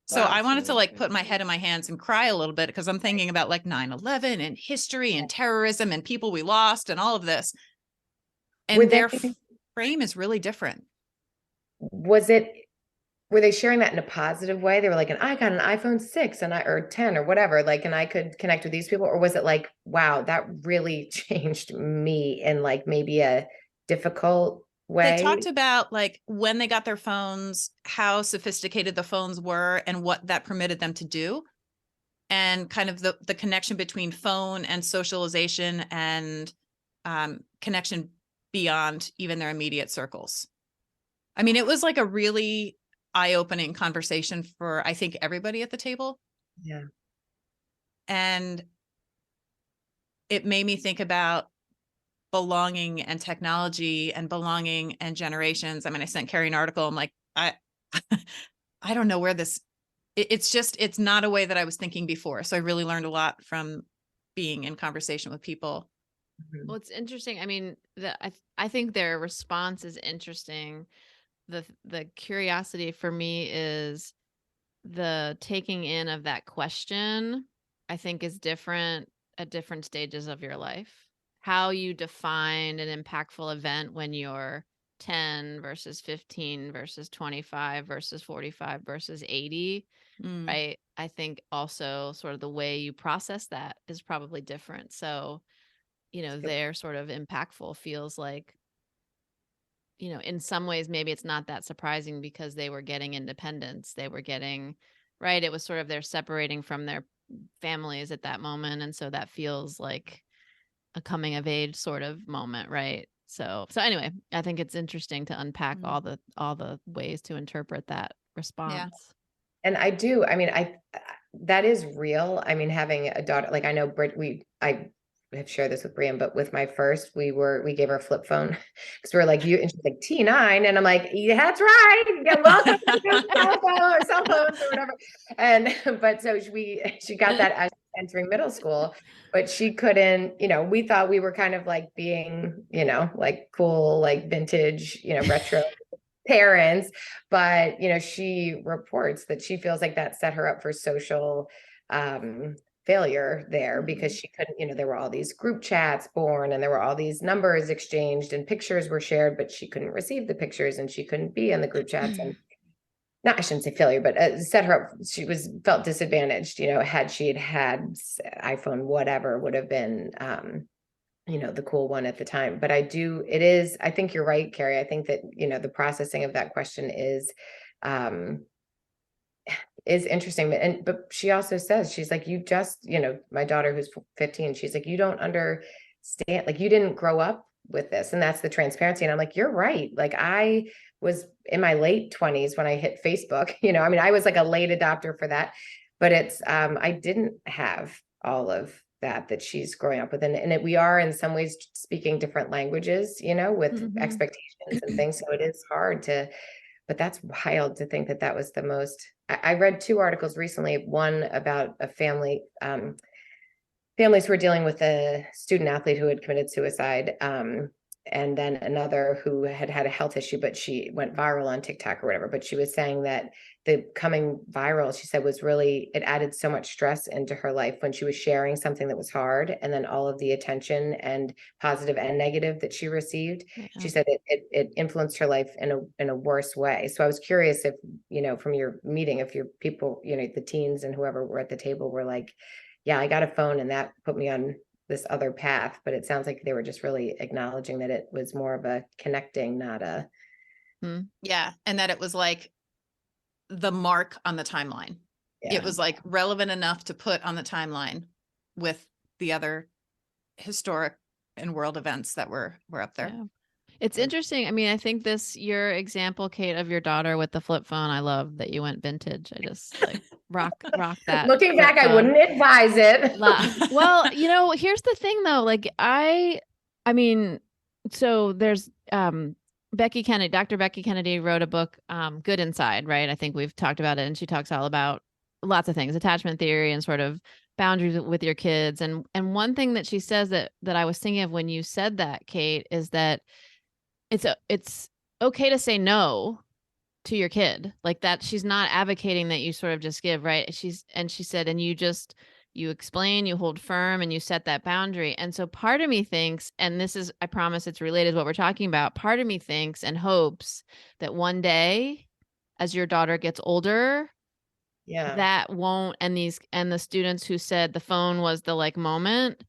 So I wanted to like put my head in my hands and cry a little bit because I'm thinking about like 9/11 and history and terrorism and people we lost and all of this. And their frame is really different. Were they sharing that in a positive way? They were like, and I got an iPhone 6 or 10 or whatever, like, and I could connect with these people? Or was it like, wow, that really changed me in like maybe a difficult way? They talked about like when they got their phones, how sophisticated the phones were and what that permitted them to do. And kind of the connection between phone and socialization and connection beyond even their immediate circles. I mean, it was like a really eye-opening conversation for, I think, everybody at the table. Yeah. And it made me think about belonging and technology and belonging and generations. I mean, I sent Carey an article. I'm like, I don't know where this, it's not a way that I was thinking before. So I really learned a lot from being in conversation with people. Well, it's interesting. I mean, I think their response is interesting. The curiosity for me is the taking in of that question, I think, is different at different stages of your life. How you define an impactful event when you're 10 versus 15 versus 25 versus 45 versus 80, right? I think also sort of the way you process that is probably different. So, their sort of impactful feels like, in some ways, maybe it's not that surprising because they were getting independence. They were getting, right? It was sort of they're separating from their families at that moment. And so that feels like a coming of age sort of moment, right? So anyway, I think it's interesting to unpack all the ways to interpret that response. Yeah. And I do, I mean, that is real. I mean, having a daughter, like I know I have shared this with Brianne, but with my first, we gave her a flip phone because we were like, and she's like T9. And I'm like, yeah, that's right. Yeah, welcome to telephone or cell phones or whatever. But so she got that as entering middle school, but she couldn't, we thought we were kind of like being, like cool, like vintage, retro parents, but she reports that she feels like that set her up for social failure there because she couldn't, there were all these group chats born and there were all these numbers exchanged and pictures were shared, but she couldn't receive the pictures and she couldn't be in the group chats. And I shouldn't say failure, but set her up. She felt disadvantaged, had she had iPhone, whatever would have been the cool one at the time. But I think you're right, Carey. I think that, the processing of that question is interesting. But she also says, she's like, you just, my daughter who's 15, she's like, you don't understand, like you didn't grow up with this. And that's the transparency. And I'm like, you're right. Like I was in my late 20s when I hit Facebook, I mean, I was like a late adopter for that, but it's, I didn't have all of that she's growing up with. And we are in some ways speaking different languages, with expectations and things. So it is hard but that's wild to think that was the most. I read 2 articles recently, one about a families who were dealing with a student athlete who had committed suicide. And then another who had a health issue, but she went viral on TikTok or whatever. But she was saying that the coming viral, she said, it added so much stress into her life when she was sharing something that was hard. And then all of the attention and positive and negative that she received, she said it influenced her life in a worse way. So I was curious if, from your meeting, if your people, the teens and whoever were at the table were like, yeah, I got a phone and that put me on this other path, but it sounds like they were just really acknowledging that it was more of a connecting, not a. Yeah. And that it was like the mark on the timeline. Yeah. It was like relevant enough to put on the timeline with the other historic and world events that were up there. Yeah. It's interesting. I mean, I think your example, Kate, of your daughter with the flip phone, I love that you went vintage. I just like rock that. Looking flip back, I phone. wouldn't advise it. Well, here's the thing though. Like I mean, so there's Becky Kennedy, Dr. Becky Kennedy wrote a book, Good Inside, right? I think we've talked about it, and she talks all about lots of things, attachment theory and sort of boundaries with your kids. And one thing that she says that I was thinking of when you said that, Kate, is that it's okay to say no to your kid, like that. She's not advocating that you sort of just give, right? She said, and you explain, you hold firm, and you set that boundary. And so part of me thinks, and this is, I promise it's related to what we're talking about, part of me thinks and hopes that one day as your daughter gets older, that won't, and the students who said the phone was the like moment,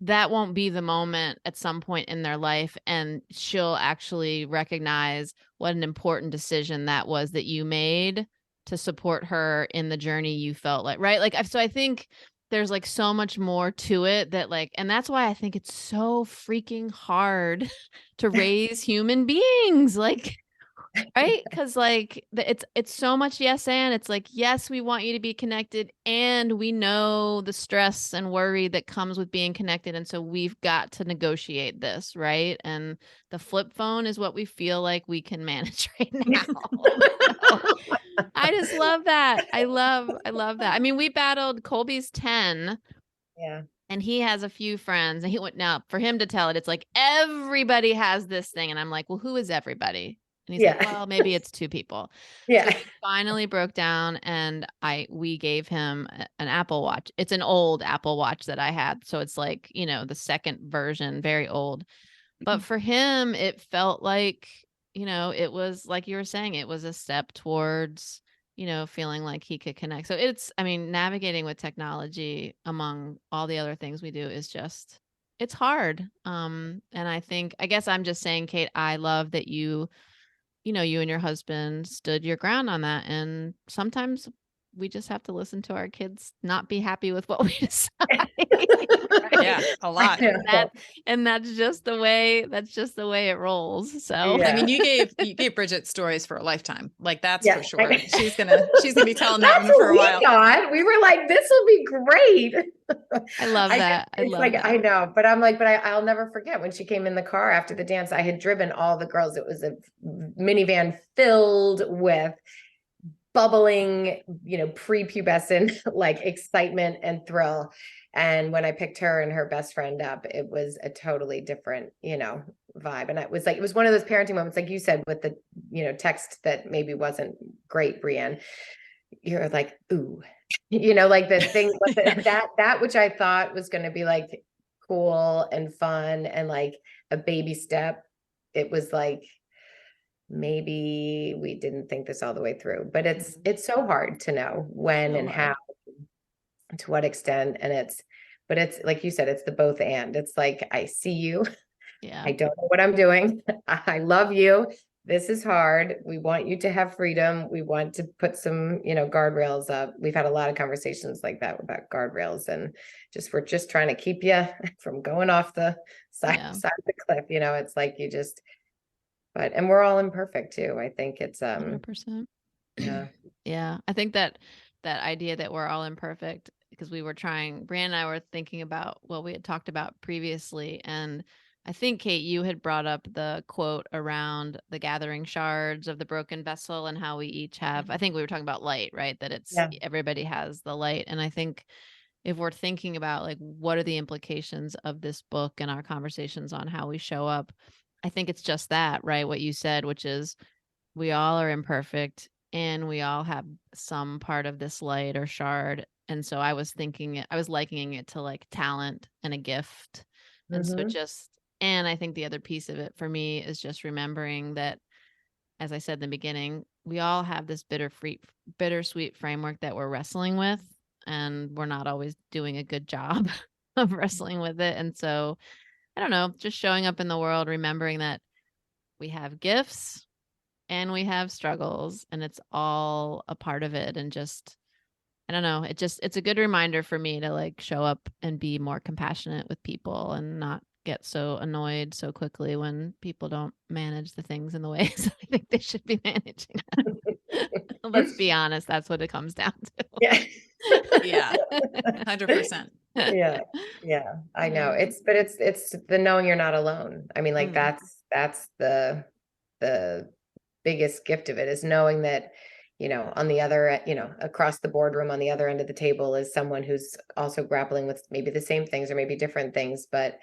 that won't be the moment at some point in their life, and she'll actually recognize what an important decision that was that you made to support her in the journey you felt like, right? Like, so I think there's like so much more to it that like, and that's why I think it's so freaking hard to raise human beings, like, right? Because like it's so much yes, and it's like, yes, we want you to be connected, and we know the stress and worry that comes with being connected, and so we've got to negotiate this, right? And the flip phone is what we feel like we can manage right now. I just love that. I love that. I mean, we battled Colby's 10. Yeah. And he has a few friends, and he went, now for him to tell it, it's like everybody has this thing, and I'm like, well, who is everybody? And he's like, well, maybe it's 2 people. Yeah. So he finally broke down, and we gave him an Apple Watch. It's an old Apple Watch that I had. So it's like, the second version, very old. But for him, it felt like, it was like you were saying, it was a step towards, feeling like he could connect. So it's, I mean, navigating with technology among all the other things we do is just, it's hard. And I guess I'm just saying, Kate, I love that you and your husband stood your ground on that. And sometimes we just have to listen to our kids not be happy with what we decide. Yeah, a lot. And that's just the way it rolls. So I mean, you gave Bridget stories for a lifetime. Like, that's for sure. I- She's gonna be telling that one for a while. We were like, this will be great. I love that. I love that. I know, but I'm like, I'll never forget when she came in the car after the dance. I had driven all the girls. It was a minivan filled with bubbling, prepubescent like excitement and thrill. And when I picked her and her best friend up, it was a totally different, vibe. And it was one of those parenting moments, like you said, with the, text that maybe wasn't great, Brianne. You're like, ooh, like the thing that which I thought was going to be like cool and fun and like a baby step. It was like, maybe we didn't think this all the way through, but it's so hard to know when and how, to what extent. And it's like you said, it's the both and. It's like, I see you. Yeah. I don't know what I'm doing. I love you. This is hard. We want you to have freedom. We want to put some, guardrails up. We've had a lot of conversations like that about guardrails, and we're just trying to keep you from going off the side of the cliff. It's like you just, and we're all imperfect too. I think it's 100%. Yeah. Yeah. I think that idea that we're all imperfect, because Brianne and I were thinking about what we had talked about previously. And I think, Kate, you had brought up the quote around the gathering shards of the broken vessel, and how we each have, I think we were talking about light, right? That it's everybody has the light. And I think if we're thinking about like, what are the implications of this book and our conversations on how we show up, I think it's just that, right? What you said, which is we all are imperfect, and we all have some part of this light or shard. And so I was likening it to like talent and a gift. And so and I think the other piece of it for me is just remembering that, as I said in the beginning, we all have this bittersweet framework that we're wrestling with, and we're not always doing a good job of wrestling with it. And so, I don't know, just showing up in the world, remembering that we have gifts and we have struggles, and it's all a part of it. And just, I don't know. It's a good reminder for me to like show up and be more compassionate with people and not get so annoyed so quickly when people don't manage the things in the ways I think they should be managing. Let's be honest. That's what it comes down to. Yeah. Yeah. 100%. Yeah. Yeah. I know. It's the knowing you're not alone. I mean, like that's the biggest gift of it, is knowing that, on the other, across the boardroom on the other end of the table is someone who's also grappling with maybe the same things or maybe different things, but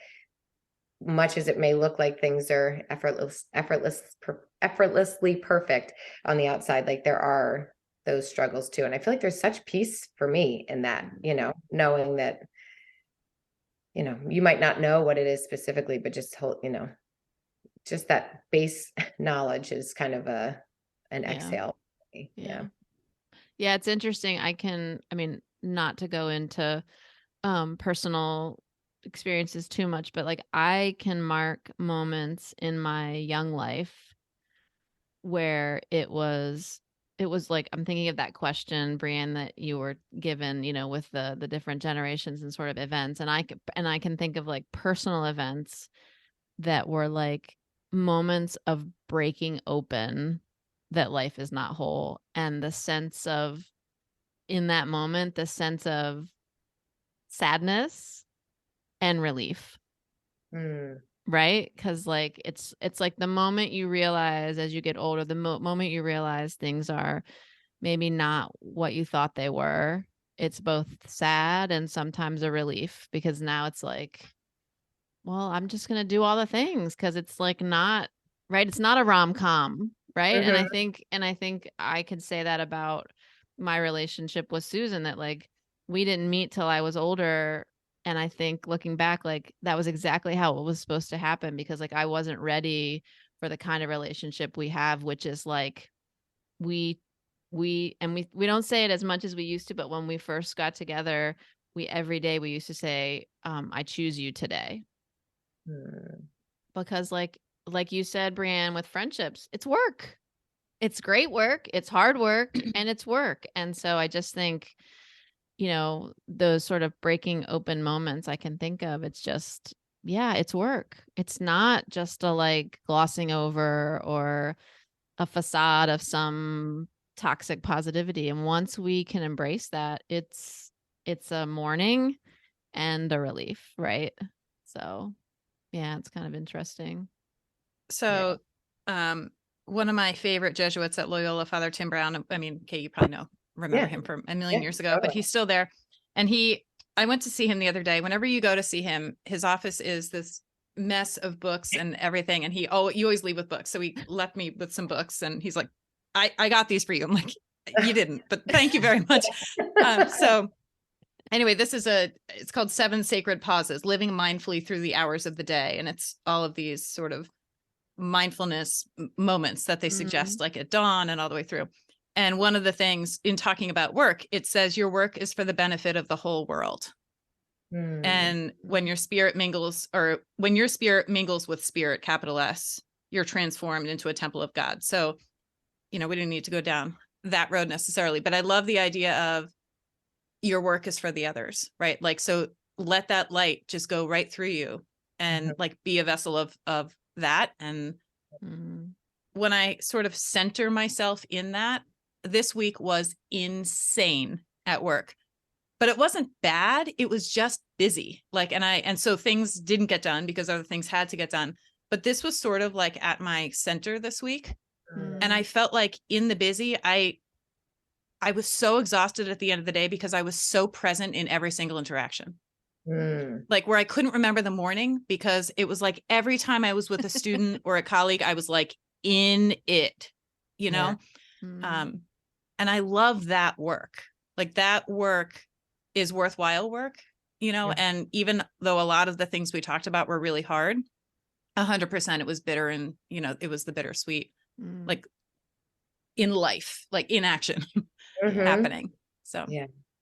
much as it may look like things are effortlessly perfect on the outside, like there are those struggles too. And I feel like there's such peace for me in that, knowing that, you might not know what it is specifically, but just just that base knowledge is kind of an exhale. Yeah. Yeah, it's interesting. I mean, not to go into personal experiences too much, but like I can mark moments in my young life where it was like, I'm thinking of that question, Brianne, that you were given, with the different generations and sort of events. And I can think of like personal events that were like moments of breaking open that life is not whole. And the sense of, in that moment, the sense of sadness and relief. Right? Because like it's like the moment you realize, as you get older, the moment you realize things are maybe not what you thought they were, it's both sad and sometimes a relief, because now it's like, well, I'm just gonna do all the things, because it's like not right. It's not a rom-com, right? And I think I could say that about my relationship with Susan, that like we didn't meet till I was older. And I think looking back, like that was exactly how it was supposed to happen, because like I wasn't ready for the kind of relationship we have, which is like we don't say it as much as we used to, but when we first got together, every day we used to say, I choose you today. Because like you said, Brianne, with friendships, it's work. It's great work. It's hard work and it's work. And so I just think, those sort of breaking open moments I can think of, it's just, yeah, it's work. It's not just a like glossing over or a facade of some toxic positivity. And once we can embrace that, it's a mourning and a relief, right? So yeah, it's kind of interesting. So one of my favorite Jesuits at Loyola, Father Tim Brown, I mean, Kate, you probably remember him from a million years ago, but he's still there. And I went to see him the other day. Whenever you go to see him, his office is this mess of books and everything. And you always leave with books. So he left me with some books and he's like, I got these for you. I'm like, you didn't, but thank you very much. So anyway, it's called 7 Sacred Pauses, Living Mindfully Through the Hours of the Day. And it's all of these sort of mindfulness moments that they suggest, like at dawn and all the way through. And one of the things in talking about work, it says your work is for the benefit of the whole world. And when your spirit mingles with spirit, capital S, you're transformed into a temple of God. So, we didn't need to go down that road necessarily, but I love the idea of your work is for the others, right? Like, so let that light just go right through you and like be a vessel of that. And when I sort of center myself in that, this week was insane at work, but it wasn't bad. It was just busy. Like, and so things didn't get done because other things had to get done. But this was sort of like at my center this week. And I felt like in the busy, I was so exhausted at the end of the day because I was so present in every single interaction. Like where I couldn't remember the morning because it was like every time I was with a student or a colleague, I was like in it, and I love that work. Like that work is worthwhile work, and even though a lot of the things we talked about were really hard, 100% it was bitter, and it was the bittersweet, like in life, like in action happening. So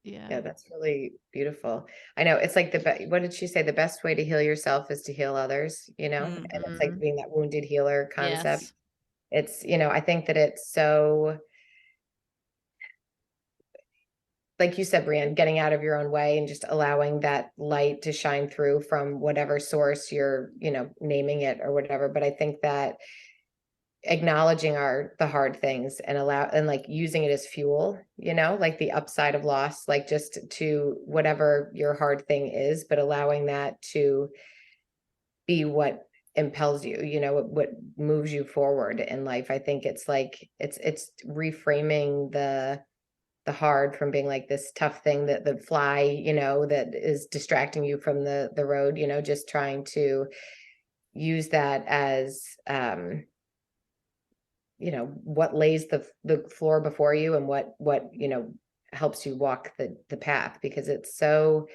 yeah, that's really beautiful. I know it's like what did she say? The best way to heal yourself is to heal others, and it's like being that wounded healer concept. Yes. It's, I think that it's so like you said, Brianne, getting out of your own way and just allowing that light to shine through from whatever source you're, naming it or whatever. But I think that acknowledging the hard things and like using it as fuel, like the upside of loss, like just to whatever your hard thing is, but allowing that to be what impels you, what moves you forward in life. I think it's like it's reframing the hard from being like this tough thing, that the fly, that is distracting you from the road, just trying to use that as what lays the floor before you, and what helps you walk the path, because it's so,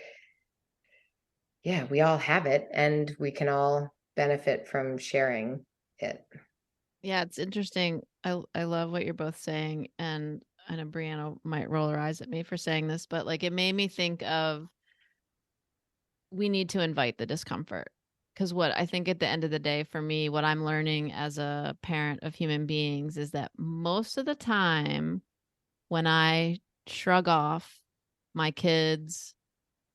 yeah, we all have it and we can all benefit from sharing it. Yeah, it's interesting. I love what you're both saying, and I know Brianna might roll her eyes at me for saying this, but like it made me think of, we need to invite the discomfort. Because what I think at the end of the day, for me, what I'm learning as a parent of human beings is that most of the time when I shrug off my kids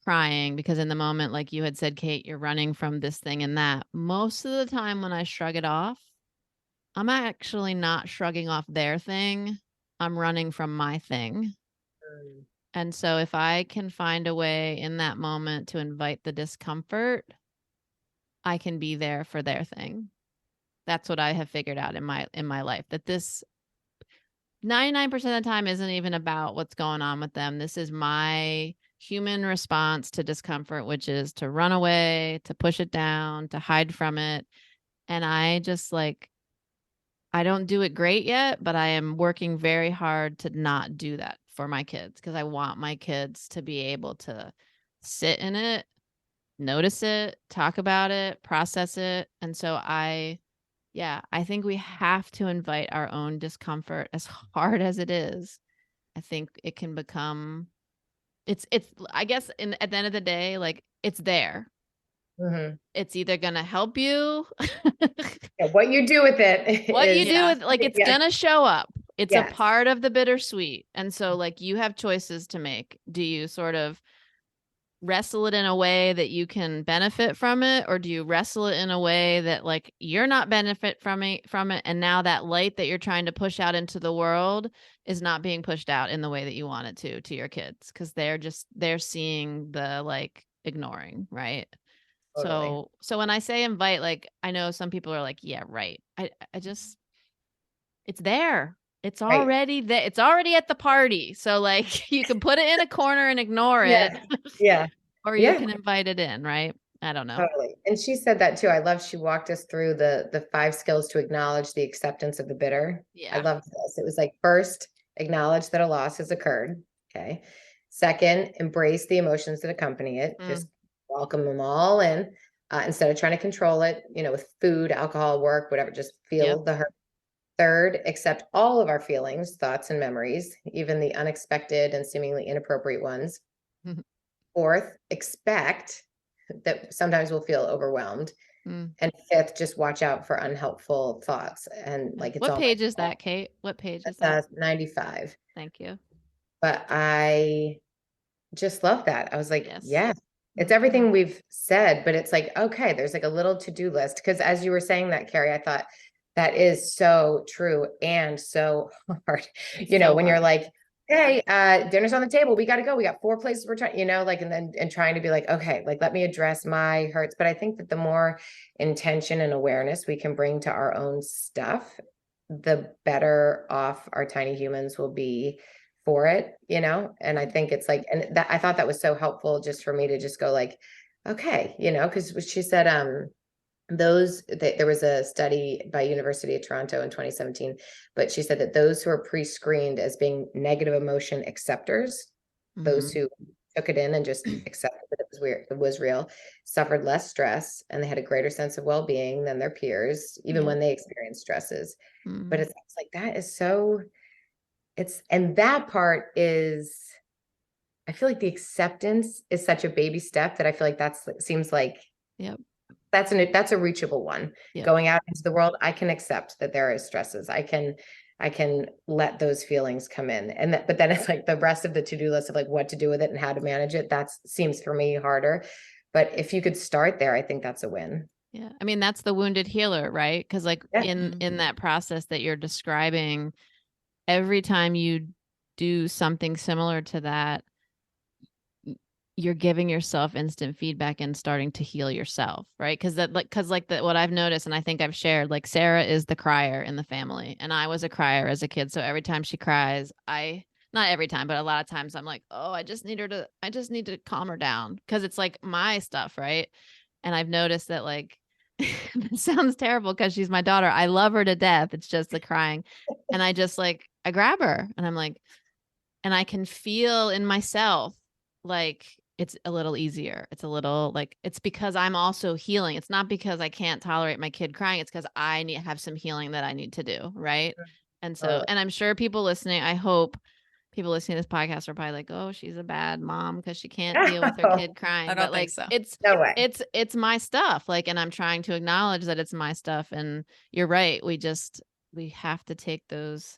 crying, because in the moment, like you had said, Kate, you're running from this thing and that, most of the time when I shrug it off, I'm actually not shrugging off their thing. I'm running from my thing. Mm. And so if I can find a way in that moment to invite the discomfort, I can be there for their thing. That's what I have figured out in my life, that this 99% of the time isn't even about what's going on with them. This is my human response to discomfort, which is to run away, to push it down, to hide from it. And I just I don't do it great yet, but I am working very hard to not do that for my kids, because I want my kids to be able to sit in it, notice it, talk about it, process it. And so I think we have to invite our own discomfort, as hard as it is. I think it can become, it's I guess at the end of the day, like it's there. Mm-hmm. It's either going to help you. Yeah, what you do with it What is, you do with, like, it's going to show up. It's a Yes. part of the bittersweet. And so like you have choices to make. Do you sort of wrestle it in a way that you can benefit from it, or do you wrestle it in a way that like you're not benefit from it, and now that light that you're trying to push out into the world is not being pushed out in the way that you want it to your kids, because they're seeing the like ignoring, right? Totally. So when I say invite, like I know some people are like, yeah, right. I just, it's there. It's Right. already there. It's already at the party. So like you can put it in a corner and ignore it. Yeah. Or you Yeah. can invite it in, right? I don't know. Totally. And she said that too. I love, she walked us through the 5 skills to acknowledge the acceptance of the bitter. I Yeah. loved this. It was like, first, acknowledge that a loss has occurred. Okay. Second, embrace the emotions that accompany it. Just welcome them all in, instead of trying to control it, with food, alcohol, work, whatever, just feel the hurt. Third, accept all of our feelings, thoughts, and memories, even the unexpected and seemingly inappropriate ones. Fourth, expect that sometimes we'll feel overwhelmed. And fifth, just watch out for unhelpful thoughts. And like, it's what all page is that, Kate? What page is that? That's 95. Thank you. But I just love that. I was like, Yes. yeah, it's everything we've said, but it's like, okay, there's like a little to-do list. Because as you were saying that, Carey, I thought that is so true and so hard. When you're like, hey, dinner's on the table, we got to go, we got 4 places we're trying, like, and trying to be like, okay, like, let me address my hurts. But I think that the more intention and awareness we can bring to our own stuff, the better off our tiny humans will be for it, and I think it's like, and that, I thought that was so helpful just for me to just go like, okay, because she said, there was a study by University of Toronto in 2017, but she said that those who are pre-screened as being negative emotion acceptors, those who took it in and just accepted that it was real, suffered less stress, and they had a greater sense of well-being than their peers, even when they experienced stresses. But it's like, that is so, and that part is, I feel like the acceptance is such a baby step that I feel like seems like, that's a reachable one. Going out into the world, I can accept that there are stresses. I can I can let those feelings come in. But then it's like the rest of the to-do list of like what to do with it and how to manage it. That seems for me harder. But if you could start there, I think that's a win. Yeah. I mean, that's the wounded healer, right? Because like Yeah. in that process that you're describing, every time you do something similar to that, you're giving yourself instant feedback and starting to heal yourself, right? Because what I've noticed, and I think I've shared, like Sarah is the crier in the family, and I was a crier as a kid. So every time she cries, not every time, but a lot of times I'm like, oh, I just need to calm her down, because it's like my stuff, right? And I've noticed that, like, it sounds terrible because she's my daughter. I love her to death. It's just the crying, and I just like I grab her, and I'm like, and I can feel in myself like it's a little easier. It's a little like, it's because I'm also healing. It's not because I can't tolerate my kid crying. It's because I have some healing that I need to do. Right. And so, and I'm sure people listening, I hope people listening to this podcast are probably like, oh, she's a bad mom because she can't deal with her kid crying. I don't But like, think so. No way. it's my stuff. Like, and I'm trying to acknowledge that it's my stuff. And you're right. We have to take those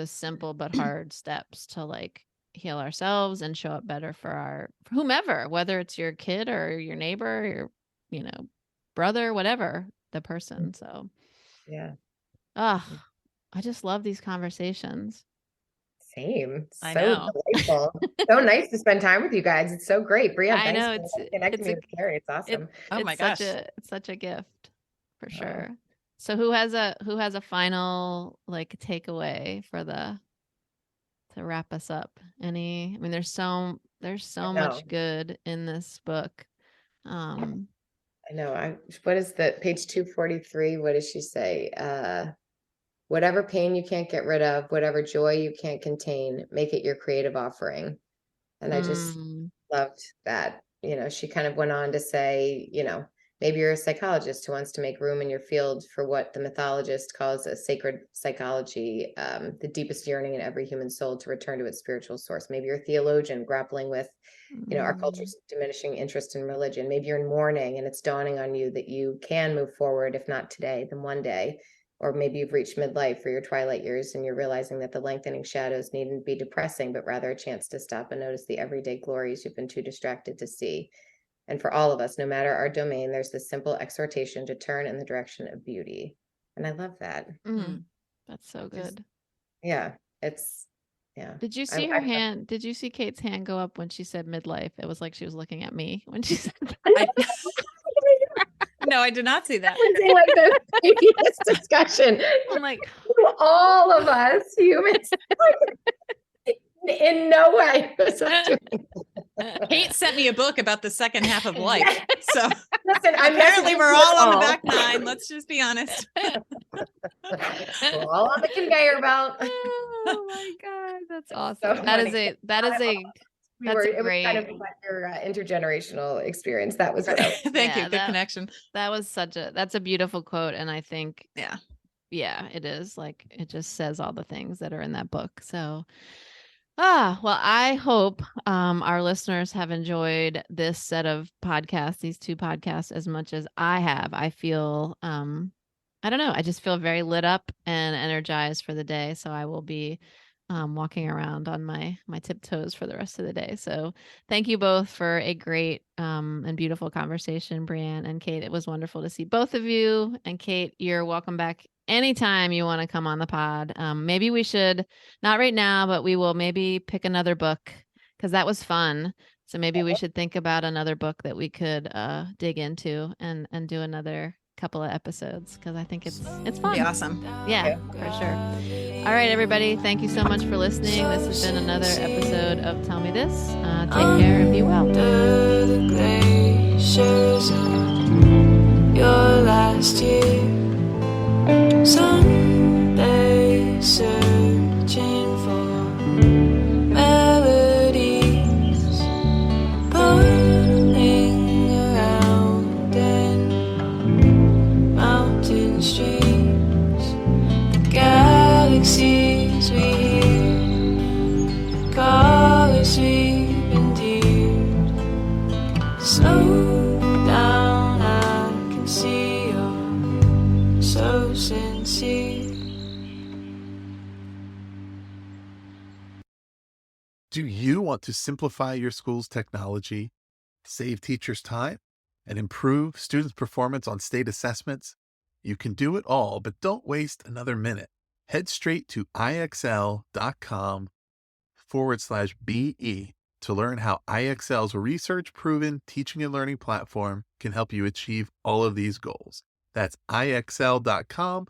simple but hard steps to like heal ourselves and show up better for whomever, whether it's your kid or your neighbor, your brother, whatever the person. So yeah. I just love these conversations. Same. I So know. delightful. So nice to spend time with you guys. It's so great. Brianne, I thanks know, for connecting me with Carey. It's awesome. Oh my gosh. It's such a gift for sure. So who has a final like takeaway to wrap us up? I mean, there's so much good in this book. I know. What is the page 243? What does she say? Whatever pain you can't get rid of, whatever joy you can't contain, make it your creative offering. And I just loved that. She kind of went on to say, maybe you're a psychologist who wants to make room in your field for what the mythologist calls a sacred psychology, the deepest yearning in every human soul to return to its spiritual source. Maybe you're a theologian grappling with, our culture's diminishing interest in religion. Maybe you're in mourning and it's dawning on you that you can move forward, if not today, then one day. Or maybe you've reached midlife for your twilight years and you're realizing that the lengthening shadows needn't be depressing, but rather a chance to stop and notice the everyday glories you've been too distracted to see. And for all of us, no matter our domain, there's this simple exhortation to turn in the direction of beauty. And I love that. That's so good. Yeah. Did you see her hand? Did you see Kate's hand go up when she said midlife? It was like she was looking at me when she said that. No, I did not see that. Like the previous discussion. I'm like, all of us humans. In no way. Kate sent me a book about the second half of life. So listen, apparently we're all on the back nine. Let's just be honest. We're all on the conveyor belt. Oh my God. That's awesome. So That funny. is a It great. was kind of like your intergenerational experience. That was what I was. Thank you. Good connection. That was that's a beautiful quote. And I think, yeah, it is like, it just says all the things that are in that book. So, well, I hope our listeners have enjoyed this set of podcasts, these two podcasts, as much as I have. I feel, I don't know, I just feel very lit up and energized for the day. So I will be walking around on my tiptoes for the rest of the day. So thank you both for a great and beautiful conversation, Brianne and Kate. It was wonderful to see both of you. And Kate, you're welcome back anytime you want to come on the pod. Maybe we should, not right now, but we will maybe pick another book, because that was fun. So maybe we should think about another book that we could dig into and do another couple of episodes, because I think it's fun. Be awesome. Yeah, for sure. All right, everybody. Thank you so much for listening. This has been another episode of Tell Me This. Take care and be well. Under the glaciers of your last year, someday searching for melodies, burning around in mountain streams, the galaxies we hear, the colors we've endeared. Slow down, I can see your Do you want to simplify your school's technology, save teachers time, and improve students' performance on state assessments? You can do it all, but don't waste another minute. Head straight to ixl.com/BE to learn how IXL's research-proven teaching and learning platform can help you achieve all of these goals. That's ixl.com/BE.